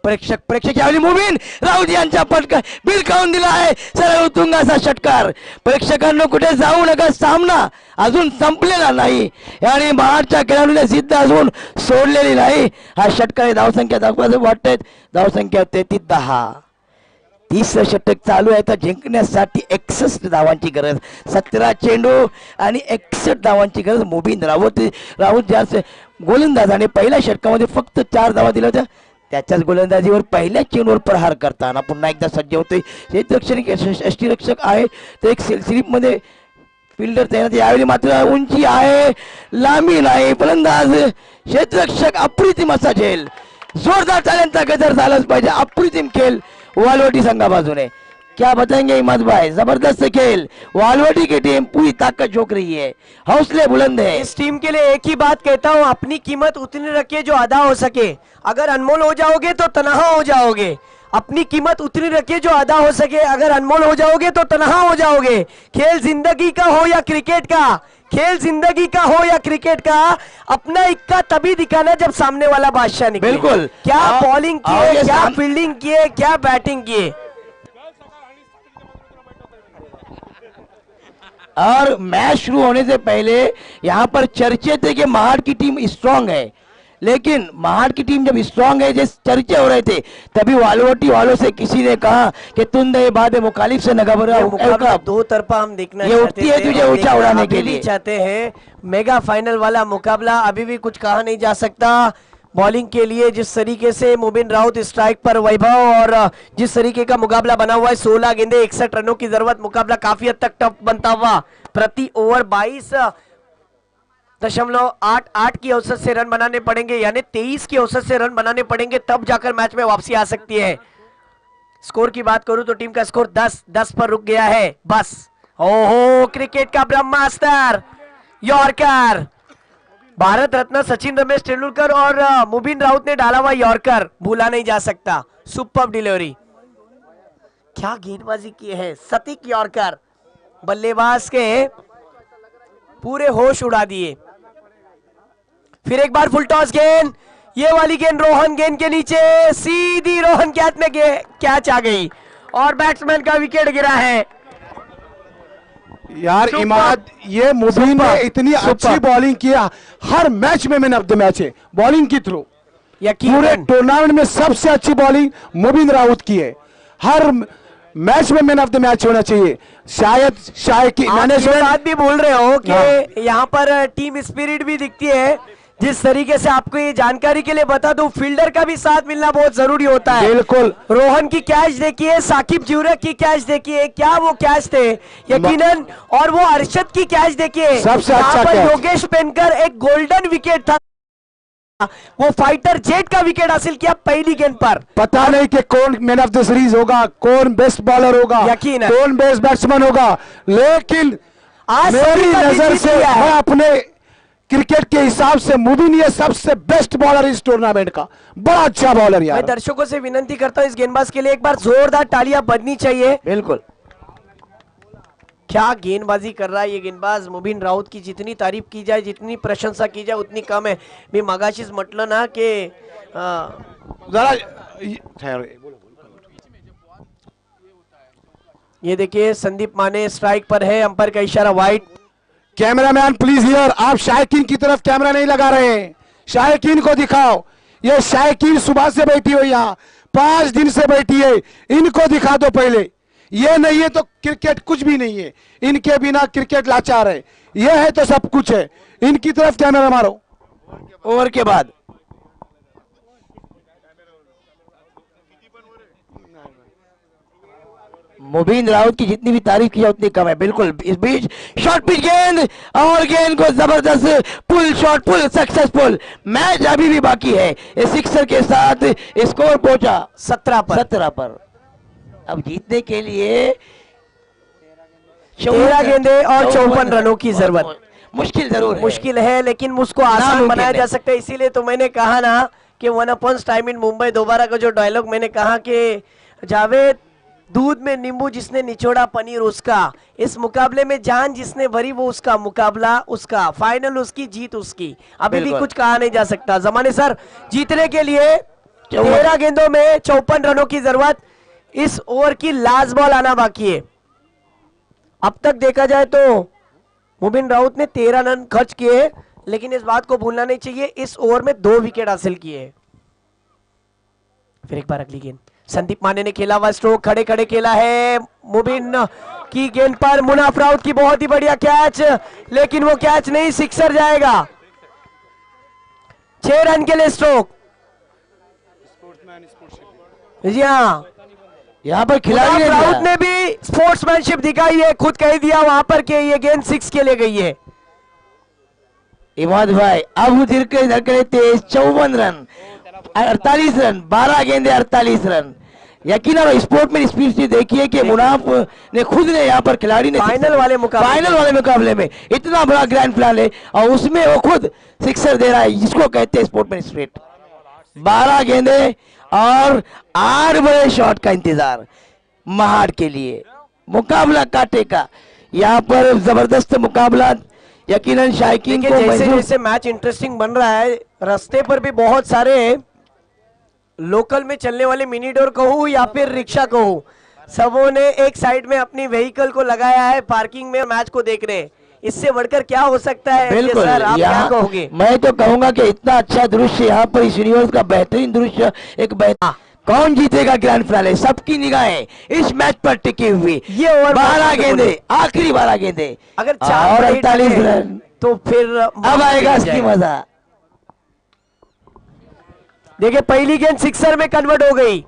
प्रेक्षक यावेळी मुबीन राऊत यांचा फटका बिलकावून दिला आहे, सरळ उतुंगाचा षटकार। प्रेक्षकांना कुठे जाऊ नका, सामना अजून संपलेला नाही आणि महाडच्या खेळाडूने सिद्ध अजून सोडलेली नाही। हा षटकार धावसंख्या दाखवायचं वाटतंय, धावसंख्या होते ती 10। 30 षटक चालू आहे, तर जिंकण्यासाठी 61 धावांची गरज। 17 चेंडू आणि 61 धावांची गरज। मुबीन राऊत ज्या गोलंदाजाने पहिल्या षटकामध्ये फक्त 4 धावा दिल्या होत्या, त्याच्याच गोलंदाजीवर पहिल्या चेंडूवर प्रहार करताना पुन्हा एकदा सज्ज होते। यष्टीरक्षक आहे, तर एक स्लिपमध्ये फिल्डर तैनात। यावेळी मात्र उंची आहे, लांबी नाही, फलंदाज क्षेत्ररक्षक अप्रतिम असा झेल। जोरदार टाळ्यांचा गजर झालाच पाहिजे। अप्रतिम खेल वालवाटी संघा बाजूने। क्या बताएंगे इमाद भाई, जबरदस्त खेल। वालवाटी की टीम पूरी ताकत झोंक रही है, हौसले बुलंद है। इस टीम के लिए एक ही बात कहता हूँ, अपनी कीमत उतनी रखिए जो अदा हो सके। अगर अनमोल हो जाओगे तो तनहा हो जाओगे। अपनी कीमत उतनी रखिए जो अदा हो सके, अगर अनमोल हो जाओगे तो तनहा हो जाओगे। खेल जिंदगी का हो या क्रिकेट का, खेल जिंदगी का हो या क्रिकेट का, अपना इक्का तभी दिखाना जब सामने वाला बादशाह निकले। बिल्कुल, क्या बॉलिंग किए, क्या फील्डिंग किए, क्या बैटिंग किए। और मैच शुरू होने से पहले यहाँ पर चर्चे थे कि महाड़ की टीम स्ट्रांग है, लेकिन महाड़ की टीम जब स्ट्रांग है, जैसे चर्चे हो रहे थे, तभी वालवाटी वालों से किसी ने कहा कि तुम दे बाद मुखालिफ से न घबराओ। 2 तरफा हम देखना ये उठती है तुझे ऊंचा उड़ाने के लिए चाहते हैं। मेगा फाइनल वाला मुकाबला, अभी भी कुछ कहा नहीं जा सकता। बॉलिंग के लिए जिस तरीके से मुबिन राउत स्ट्राइक पर वैभव और जिस तरीके का मुकाबला बना हुआ है 16 गेंदे 61 रनों की जरूरत। मुकाबला काफी हद तक टफ बनता हुआ प्रति ओवर 22.88 की औसत से रन बनाने पड़ेंगे, यानी 23 की औसत से रन बनाने पड़ेंगे, तब जाकर मैच में वापसी आ सकती है। स्कोर की बात करूं तो टीम का स्कोर 10 पर रुक गया है बस। ओहो, क्रिकेट का ब्रह्मास्त्र यॉर्कर, भारत रत्न सचिन रमेश तेंदुलकर और मुबिन राउत ने डाला हुआ यॉर्कर भूला नहीं जा सकता। सुपर डिलीवरी, क्या गेंदबाजी की है, सटीक यॉर्कर, बल्लेबाज के पूरे होश उड़ा दिए। फिर एक बार फुल टॉस गेंद, ये वाली गेंद रोहन गेंद के नीचे, सीधी रोहन कैच में कैच आ गई और बैट्समैन का विकेट गिरा है। यार इमाद, ये मुबीन ने इतनी अच्छी बॉलिंग किया, हर मैच में मैन ऑफ द मैच है बॉलिंग के थ्रू। पूरे टूर्नामेंट में सबसे अच्छी बॉलिंग मुबीन राउत की है, हर मैच में मैन ऑफ द मैच होना चाहिए। शायद बात भी बोल रहे हो कि यहाँ पर टीम स्पिरिट भी दिखती है। जिस तरीके से आपको ये जानकारी के लिए बता दूं, फील्डर का भी साथ मिलना बहुत जरूरी होता है। बिल्कुल, रोहन की कैच देखिए, साकिब जुरक की कैच देखिए, क्या वो कैच थे यकीनन, और वो अरशद की कैच देखिए, सबसे अच्छा पर योगेश पेनकर एक गोल्डन विकेट था, वो फाइटर जेट का विकेट हासिल किया पहली गेंद पर। पता नहीं कि कौन मैन ऑफ द सीरीज होगा, कौन बेस्ट बॉलर होगा, यकीन कौन बेस्ट बैट्समैन होगा, लेकिन आज मेरी नजर से मैं अपने क्रिकेट के हिसाब से मुबीन ये सबसे बेस्ट बॉलर इस टूर्नामेंट का, बड़ा अच्छा बॉलर यार। मैं दर्शकों से विनंती करता हूं इस गेंदबाज के लिए एक बार जोरदार तालियां बजनी चाहिए। बिल्कुल, क्या गेंदबाजी कर रहा है ये गेंदबाज मुबीन राउत की, जितनी तारीफ की जाए, जितनी प्रशंसा की जाए उतनी कम है। मी मगाशीच म्हटलं ना कि जरा ये देखिए संदीप माने स्ट्राइक पर है, अंपायर का इशारा वाइड। कैमरामैन प्लीज हियर, आप शायकीन की तरफ कैमरा नहीं लगा रहे हैं, शायकीन को दिखाओ। ये शायकीन सुबह से बैठी हो, यहाँ 5 दिन से बैठी है, इनको दिखा दो पहले। ये नहीं है तो क्रिकेट कुछ भी नहीं है, इनके बिना क्रिकेट लाचार है, ये है तो सब कुछ है। इनकी तरफ कैमरा मारो। ओवर के बाद मुबीन राउत की जितनी भी तारीफ की है उतनी कम है। बिल्कुल, इस बीच शॉर्ट पिच गेंद और गेंद को जबरदस्त पुल शॉट, पुल सक्सेसफुल। मैच अभी भी बाकी है, इस सिक्सर के साथ स्कोर पहुंचा 17 पर। अब जीतने के लिए 13 गेंदे और 54 रनों की जरूरत। मुश्किल जरूर मुश्किल है, लेकिन उसको आसान बनाया जा सकता है। इसीलिए तो मैंने कहा ना कि one upon time in Mumbai, दोबारा का जो डायलॉग मैंने कहा कि जावेद, दूध में नींबू जिसने निचोड़ा पनीर उसका, इस मुकाबले में जान जिसने भरी वो उसका, मुकाबला उसका, फाइनल उसकी, जीत उसकी। अभी भी कुछ कहा नहीं जा सकता। जमाने सर, जीतने के लिए 13 गेंदों में 54 रनों की जरूरत। इस ओवर की लास्ट बॉल आना बाकी है। अब तक देखा जाए तो मुबीन राउत ने 13 रन खर्च किए, लेकिन इस बात को भूलना नहीं चाहिए इस ओवर में 2 विकेट हासिल किए। फिर एक बार अगली गेंद, संदीप माने ने खेला हुआ स्ट्रोक, खड़े खड़े खेला है मुबीन की गेंद पर। मुनाफ राउत की बहुत ही बढ़िया कैच, लेकिन वो कैच नहीं, सिक्सर जाएगा। 6 रन के लिए स्ट्रोक। जी हाँ, यहाँ पर खिलाड़ी राउत ने भी स्पोर्ट्समैनशिप दिखाई है, खुद कह दिया वहां पर कि ये गेंद 6 के लिए गई है। इमाद भाई अब धड़कने तेज, 54 रन, 48 रन, 12 गेंदे 48 रन। यकीनन स्पोर्ट में स्पीड से देखिए कि मुनाफ ने खुद ने यहाँ पर खिलाड़ी ने फाइनल वाले मुकाबले में इतना बड़ा ग्रैंड फिनाले और उसमें वो खुद सिक्सर दे रहा है, जिसको कहते हैं स्पोर्ट में स्पिरिट। 12 गेंदे और 8 बड़े शॉट का इंतजार महाड़ के लिए, मुकाबला कांटे का। यहाँ पर जबरदस्त मुकाबला यकीनन शायकीन को जैसे जैसे मैच इंटरेस्टिंग बन रहा है, रास्ते पर भी बहुत सारे लोकल में चलने वाले मिनी डोर कहूँ या फिर रिक्शा कहूँ, सबों ने एक साइड में अपनी व्हीकल को लगाया है, पार्किंग में मैच को देख रहे हैं। इससे बढ़कर क्या हो सकता है? बिल्कुल, सर, आप क्या कहोगे? मैं तो कहूंगा कि इतना अच्छा दृश्य यहाँ पर इस यूनिवर्स का बेहतरीन दृश्य, एक कौन जीतेगा ग्रैंड फिनाले, सबकी निगाहें इस मैच पर टिकी हुई। ये ओवर 12 गेंदे, आखिरी 12 गेंदे, अगर 4 और 48 रन, तो फिर अब आएगा इसकी मजा। देखिए पहली गेंद सिक्सर में कन्वर्ट हो गई,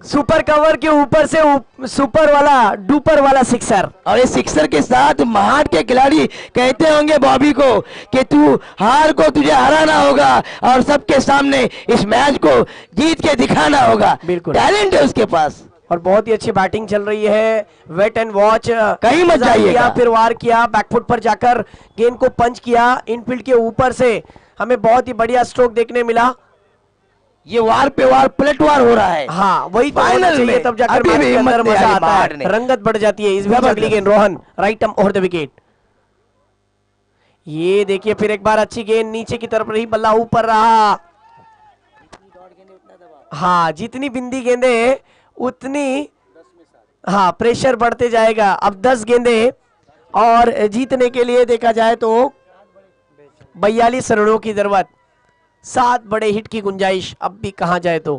सुपर कवर के ऊपर से सुपर वाला डुपर वाला सिक्सर। और इस सिक्सर के साथ महाट के खिलाड़ी कहते होंगे बॉबी को कि तू हार को तुझे हराना होगा और सबके सामने इस मैच को जीत के दिखाना होगा। बिल्कुल टैलेंट है उसके पास और बहुत ही अच्छी बैटिंग चल रही है। वेट एंड वॉच कहीं मत जाइएगा। फिर वार किया, बैकफुट पर जाकर गेंद को पंच किया, इनफील्ड के ऊपर से हमें बहुत ही बढ़िया स्ट्रोक देखने मिला। ये वार पे वार पलटवार हो रहा है। हाँ वही तो होना फाइनल चाहिए, में तब जाकर अभी मैच भी के अंदर हिम्मत नहीं मजा हारी आता महाट है, ने। रंगत बढ़ जाती है। इस बीच अगली गेंद Rohan right arm over the wicket. ये देखिए फिर एक बार अच्छी गेंद नीचे की तरफ रही, बल्ला ऊपर रहा। हाँ जितनी बिंदी गेंदे उतनी हाँ प्रेशर बढ़ते जाएगा। अब 10 गेंदे और जीतने के लिए देखा जाए तो 42 रनों की जरूरत, 7 बड़े हिट की गुंजाइश अब भी कहा जाए तो।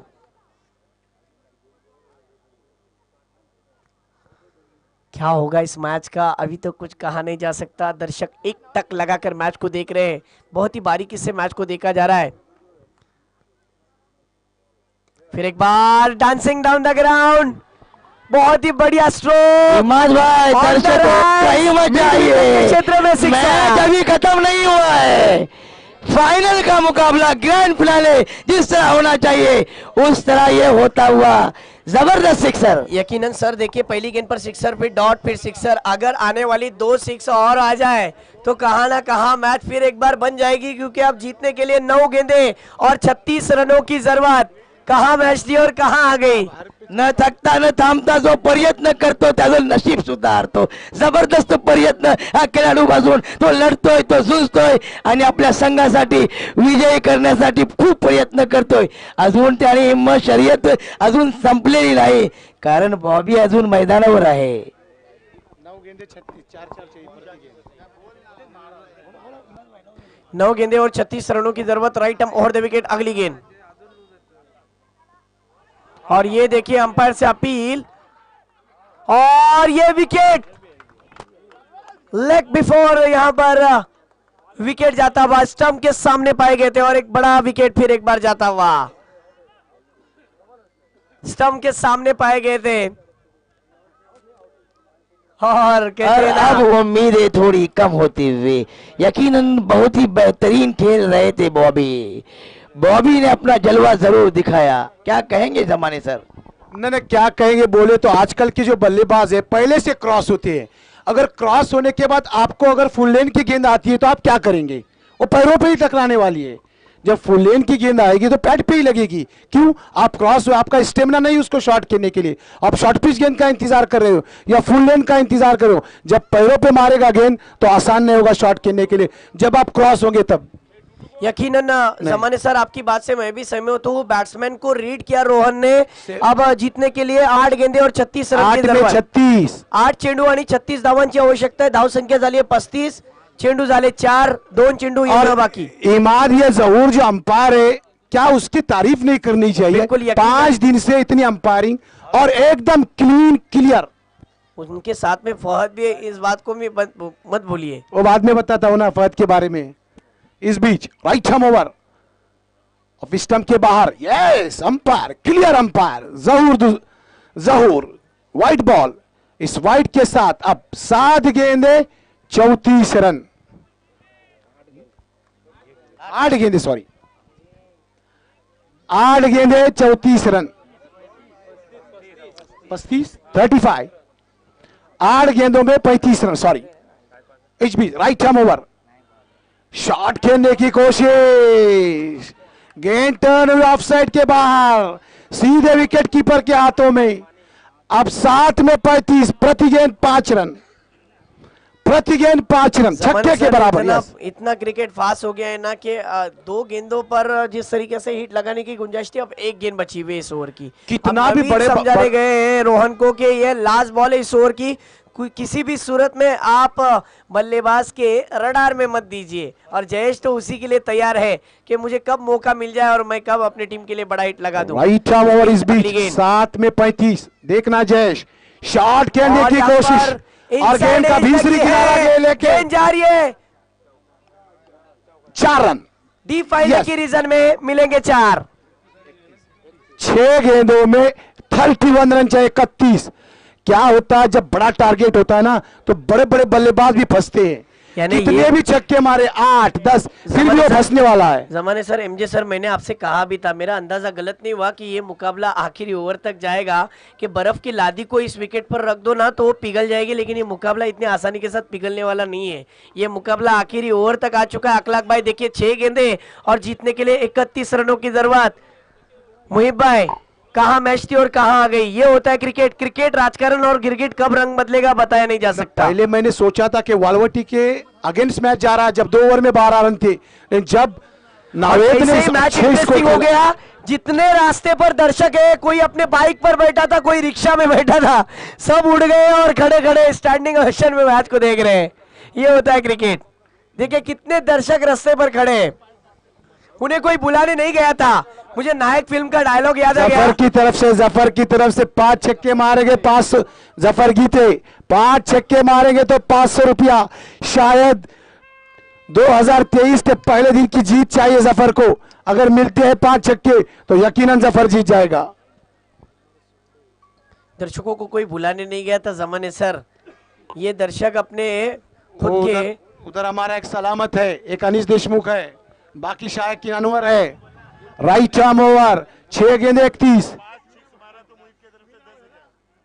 क्या होगा इस मैच का अभी तो कुछ कहा नहीं जा सकता। दर्शक एक टक लगाकर मैच को देख रहे हैं, बहुत ही बारीकी से मैच को देखा जा रहा है। फिर एक बार डांसिंग डाउन द ग्राउंड, बहुत ही बढ़िया स्ट्रोक। इमाद भाई On the दर्शकों right, कहीं मत मिड जाइए, क्षेत्र में सिक्सर। मैच अभी खत्म नहीं हुआ है। फाइनल का मुकाबला ग्रैंड फिनाले जिस तरह होना चाहिए उस तरह ये होता हुआ जबरदस्त सिक्सर। यकीनन सर देखिए पहली गेंद पर सिक्सर, फिर डॉट, फिर सिक्सर। अगर आने वाली 2 6 और आ जाए तो कहां ना कहां मैच फिर एक बार बन जाएगी, क्योंकि अब जीतने के लिए 9 गेंदे और 36 रनों की जरूरत। कहां मैच थी और कहां आ गई। न थकता न थांबता जो प्रयत्न करतो त्याचं नशीब सुधारतो। जबरदस्त प्रयत्न हा खेळाडूपासून तो लढतोय, तो झुंजतोय आणि आपल्या संघासाठी विजयी करण्यासाठी खूप प्रयत्न करतोय। अजून त्याने हिम्मत शर्यत अजून संपलेली नाही, कारण बॉबी अजून मैदानावर आहे। 9 गेंदे 36, 4-4 चाहिए प्रति गेंद। 9 गेंदे और 36 रनों की जरूरत। Right arm over the wicket अगली गेंद। और ये देखिए अंपायर से अपील और ये विकेट लेग बिफोर यहां पर विकेट जाता हुआ स्टंप के सामने पाए गए थे और एक बड़ा विकेट फिर एक बार जाता हुआ स्टंप के सामने पाए गए थे। और अब उम्मीदें थोड़ी कम होती हुई, यकीनन बहुत ही बेहतरीन खेल रहे थे बॉबी। बॉबी ने अपना जलवा जरूर दिखाया। क्या कहेंगे जमाने सर? नहीं क्या कहेंगे बोले तो आजकल की जो बल्लेबाज है पहले से क्रॉस होते हैं। अगर क्रॉस होने के बाद आपको अगर फुल लेन की गेंद आती है तो आप क्या करेंगे? वो पैरों पे ही टकराने वाली है। जब फुल लेन की गेंद आएगी तो पैड पे ही लगेगी। क्यों? आप क्रॉस हो, आपका स्टेमिना नहीं उसको शॉट करने के लिए। आप शॉर्ट पिच गेंद का इंतजार कर रहे हो या फुल लेन का इंतजार कर रहे हो। जब पैरों पे मारेगा गेंद तो आसान नहीं होगा शॉट करने के लिए, जब आप क्रॉस होंगे तब। यकीनन जमाने सर आपकी बात से मैं भी सहमत हूँ। बैट्समैन को रीड किया रोहन ने। अब जीतने के लिए 8 गेंदे और 36 रन की जरूरत। 36 8 चेंडू आणि 36 धावांची आवश्यकता आहे। धाव संख्या झाली आहे 35, चेंडू झाले 4, 2 चेंडू और बाकी। इमाद ये जहूर जो अंपायर है, क्या उसकी तारीफ नहीं करनी चाहिए? बिल्कुल, 5 दिन से इतनी अंपायरिंग और एकदम क्लीन क्लियर। उनके साथ में फहद भी है, इस बात को भी मत भूलिए। वो बाद में बताता हूं ना फहद के बारे में। इस बीच right hand over off stump के बाहर, यस अंपायर, क्लियर अंपायर जहूर वाइट बॉल। इस वाइट के साथ अब 7 गेंदे 34 रन, 8 गेंदे 34 रन, 35 8 गेंदों में 35 रन, सॉरी। इस बीच राइट हैंड ओवर, शॉट खेलने की कोशिश, गेंद टर्न हुई ऑफ साइड के बाहर, सीधे विकेट कीपर के हाथों में। अब 7 में 35, प्रति गेंद 5 रन, प्रति गेंद 5 रन, छक्के के बराबर। इतना क्रिकेट फास्ट हो गया है ना कि 2 गेंदों पर जिस तरीके से हिट लगाने की गुंजाइश थी, अब 1 गेंद बची हुई है इस ओवर की। कितना भी बड़े समझाने गए हैं रोहन को कि यह लास्ट बॉल है इस ओवर की, किसी भी सूरत में आप बल्लेबाज के रडार में मत दीजिए। और जयेश तो उसी के लिए तैयार है कि मुझे कब मौका मिल जाए और मैं कब अपनी टीम के लिए बड़ा हिट लगा दूं। राइट हैंड ओवर इस बीच 7 में 35, देखना जयेश शॉट खेलने की कोशिश और गेंद का भीसरी किनारा लेके जा रही है। 4 रन डी फाइनल की रीजन में मिलेंगे 4। 6 गेंदों में 31 रन चाहे 31। क्या होता है जब बड़ा टारगेट होता है ना तो बड़े बड़े बल्लेबाज भी फंसते हैं। यानी कितने भी छक्के मारे 8 10 फिर भी वो फंसने वाला है। जमाने सर, एमजे सर, मैंने आपसे कहा भी था, मेरा अंदाजा गलत नहीं हुआ कि ये मुकाबला आखिरी ओवर तक जाएगा, कि बर्फ की लादी को इस विकेट पर रख दो ना तो वो पिघल जाएगी, लेकिन ये मुकाबला इतनी आसानी के साथ पिघलने वाला नहीं है। ये मुकाबला आखिरी ओवर तक आ चुका है। अखलाक भाई देखिए 6 गेंदे और जीतने के लिए 31 रनों की जरूरत। मुहिब भाई, कहाँ मैच थी और कहाँ आ गई। ये होता है क्रिकेट। क्रिकेट राजकारण और क्रिकेट कब रंग बदलेगा बताया नहीं जा सकता। पहले मैंने सोचा था कि वालवटी के अगेंस्ट मैच जा रहा है जब 2 ओवर में 12 रन थे, लेकिन जब नावेद ने मैच इंटरेस्टिंग हो गया। जितने रास्ते पर दर्शक है, कोई अपने बाइक पर बैठा था, कोई रिक्शा में बैठा था, सब उड़ गए और खड़े खड़े स्टैंडिंग ओवेशन में मैच को देख रहे हैं। ये होता है क्रिकेट। देखिए कितने दर्शक रास्ते पर खड़े हैं, उन्हें कोई बुलाने नहीं गया था। मुझे नायक फिल्म का डायलॉग याद आ गया। जफर की तरफ से 5 छक्के मारेंगे 500। जफर गीते 5 छक्के मारेंगे तो 500 रुपया। शायद 2023 के पहले दिन की जीत चाहिए जफर को। अगर मिलते हैं 5 छक्के तो यकीनन जफर जीत जाएगा। दर्शकों को कोई बुलाने नहीं गया था जमाने सर। ये दर्शक अपने खुद के उधर हमारा एक सलामत है, एक अनीस देशमुख है, बाकी शायद अनवर है। राइट आर्म ओवर 6 गेंदे 31।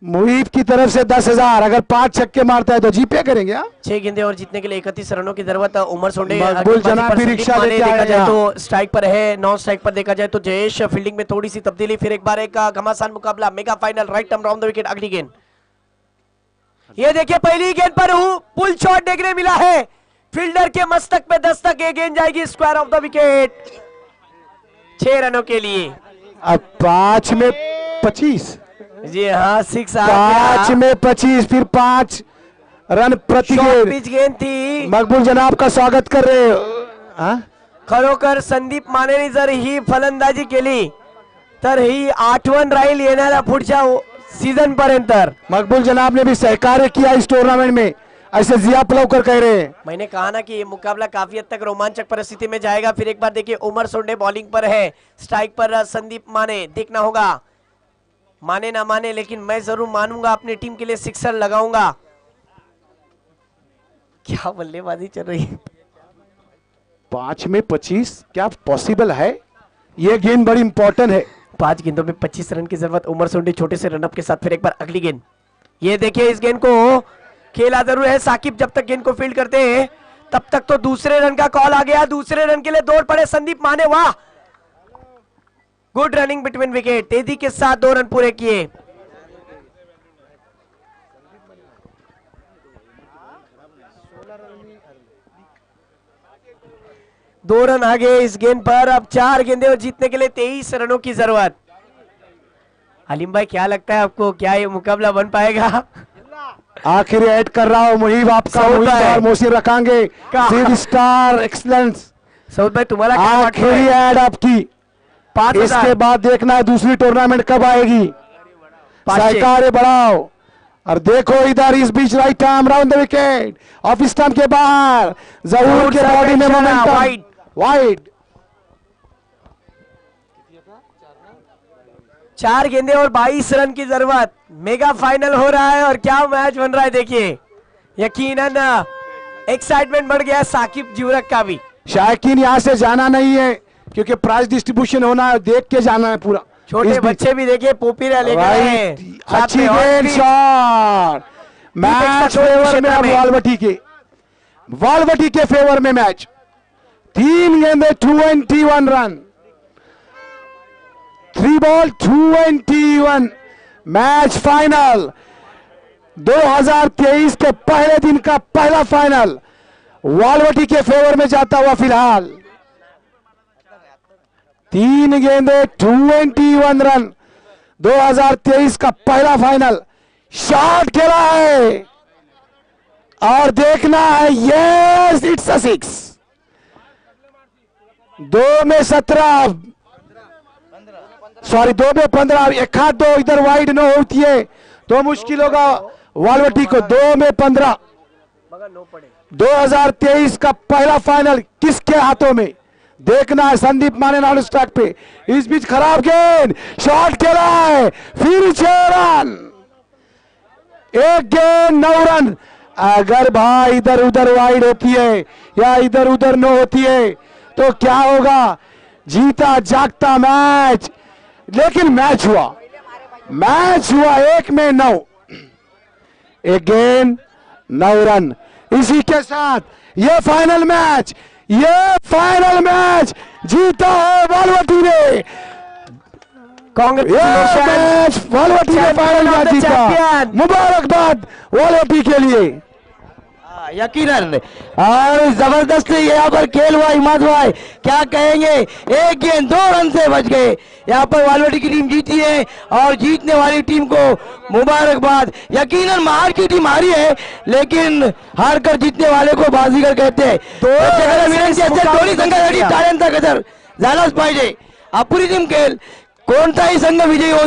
मुहीब की तरफ से 10,000। अगर 5 छक्के मारता है तो जीपे करेंगे। 6 गेंदे और जीतने के लिए 31 रनों की जरूरत। उमर सोंडे मकबूल जनाब भी रिक्शा लेके देखा जाए आया। तो स्ट्राइक पर है, नॉन स्ट्राइक पर देखा जाए तो जयेश। फील्डिंग में थोड़ी सी तब्दीली। फिर एक बार एक घमासान मुकाबला, mega final, right arm round the wicket, अगली गेंद। ये देखिए पहली गेंद पर पुल शॉट देखने मिला है। फील्डर के मस्तक पे दस्तक, ये गेंद जाएगी स्क्वायर ऑफ द विकेट 6 रनों के लिए। अब 5 में 25। जी हाँ, 6 5 में 25, फिर 5 रन प्रति गेंद। पिच गेंद थी। मकबूल जनाब का स्वागत कर रहे हो। खरोखर संदीप मानेने जर ही फलंदाजी केली तर ही आठवण राहील येणाऱ्या पुढच्या सीजन पर्यंत। मकबूल जनाब ने भी सहकार्य किया इस टूर्नामेंट में, ऐसे जिया पलवकर कह रहे हैं। मैंने कहा ना कि ये मुकाबला काफी हद तक रोमांचक परिस्थिति में जाएगा। फिर एक बार देखिए उमर सोंडे बॉलिंग पर है, स्ट्राइक पर संदीप माने। देखना होगा, माने ना माने, लेकिन मैं जरूर मानूंगा, अपनी टीम के लिए सिक्सर लगाऊंगा। क्या बल्लेबाजी चल रही है। 5 में 25 क्या पॉसिबल है? ये गेंद बड़ी इंपॉर्टेंट है। 5 गेंदों में 25 रन की जरूरत। उमर सोंडे छोटे से रनअप के साथ। फिर एक बार अगली गेंद। ये देखिए इस गेंद को खेला जरूर है। साकिब जब तक गेंद को फील्ड करते हैं तब तक तो दूसरे रन का कॉल आ गया। दूसरे रन के लिए दौड़ पड़े संदीप माने। वाह, गुड रनिंग बिटवीन विकेट। तेजी के साथ 2 रन पूरे किए। दो रन आगे इस गेंद पर। अब 4 गेंदे और जीतने के लिए 23 रनों की जरूरत। हलीम भाई क्या लगता है आपको, क्या ये मुकाबला बन पाएगा? आखिर ऐड कर रहा हूं मुहीब आपका मोसी रखेंगे। सीड स्टार एक्सलेंस सऊद भाई तुम्हारा क्या आखिरी ऐड आपकी। 5,000। इसके बाद देखना है दूसरी टूर्नामेंट कब आएगी। सहकार्य बढ़ाओ। और देखो इधर इस बीच right arm round the wicket, off stump के बाहर, जरूर के बॉडी में मोमेंटम वाइड। 4 गेंदे और 22 रन की जरूरत। मेगा फाइनल हो रहा है और क्या मैच बन रहा है देखिए। यकीनन एक्साइटमेंट बढ़ गया साकिब जीवरक का भी। शायकीन यहाँ से जाना नहीं है क्योंकि प्राइज डिस्ट्रीब्यूशन होना है, देख के जाना है पूरा। छोटे बच्चे भी देखिए पोपीरा लेकर आए हैं। अच्छी गेंद शॉट। मैच फेवर में अब वालवटी के फेवर में मैच। 3 गेंदे 21 रन, 3 बॉल 21। मैच फाइनल 2023 के पहले दिन का पहला फाइनल वालवटी के फेवर में जाता हुआ फिलहाल। 3 गेंदे 21 रन, 2023 का पहला फाइनल। शॉट खेला है और देखना है, यस इट्स अ 6। 2 में 17, सॉरी 2 में 15। एक हाथ 2 इधर वाइड न होती है तो मुश्किल होगा वालवटी को। 2 में 15। 2023 का पहला फाइनल किसके हाथों में? देखना है संदीप माने नॉन स्ट्राइक पे, इस बीच खराब गेंद, शॉट खेला है, फिर 6 रन, 1 गेंद 9 रन। अगर भाई इधर उधर वाइड होती है या इधर उधर न होती है तो क्या होगा, जीता जागता मैच, लेकिन मैच हुआ 1 में 9, 1 गेंद 9 रन। इसी के साथ ये फाइनल मैच जीता है वालवटी ने। ये मैच वालवटी ने फाइनल मैच जीता, मुबारकबाद वालवटी के लिए। यकीनन, और जबरदस्त यहाँ पर खेल हुआ इमाद भाई, क्या कहेंगे, 1 गेंद 2 रन से बच गए। यहाँ पर वालवटी की टीम जीती है और जीतने वाली टीम को मुबारकबाद। यकीनन महार की टीम हारी है, लेकिन हार कर जीतने वाले को बाजीगर कहते हैं। झालाच पाहिजे, अपुरी टीम खेळ कोणताही संघ विजयी होऊ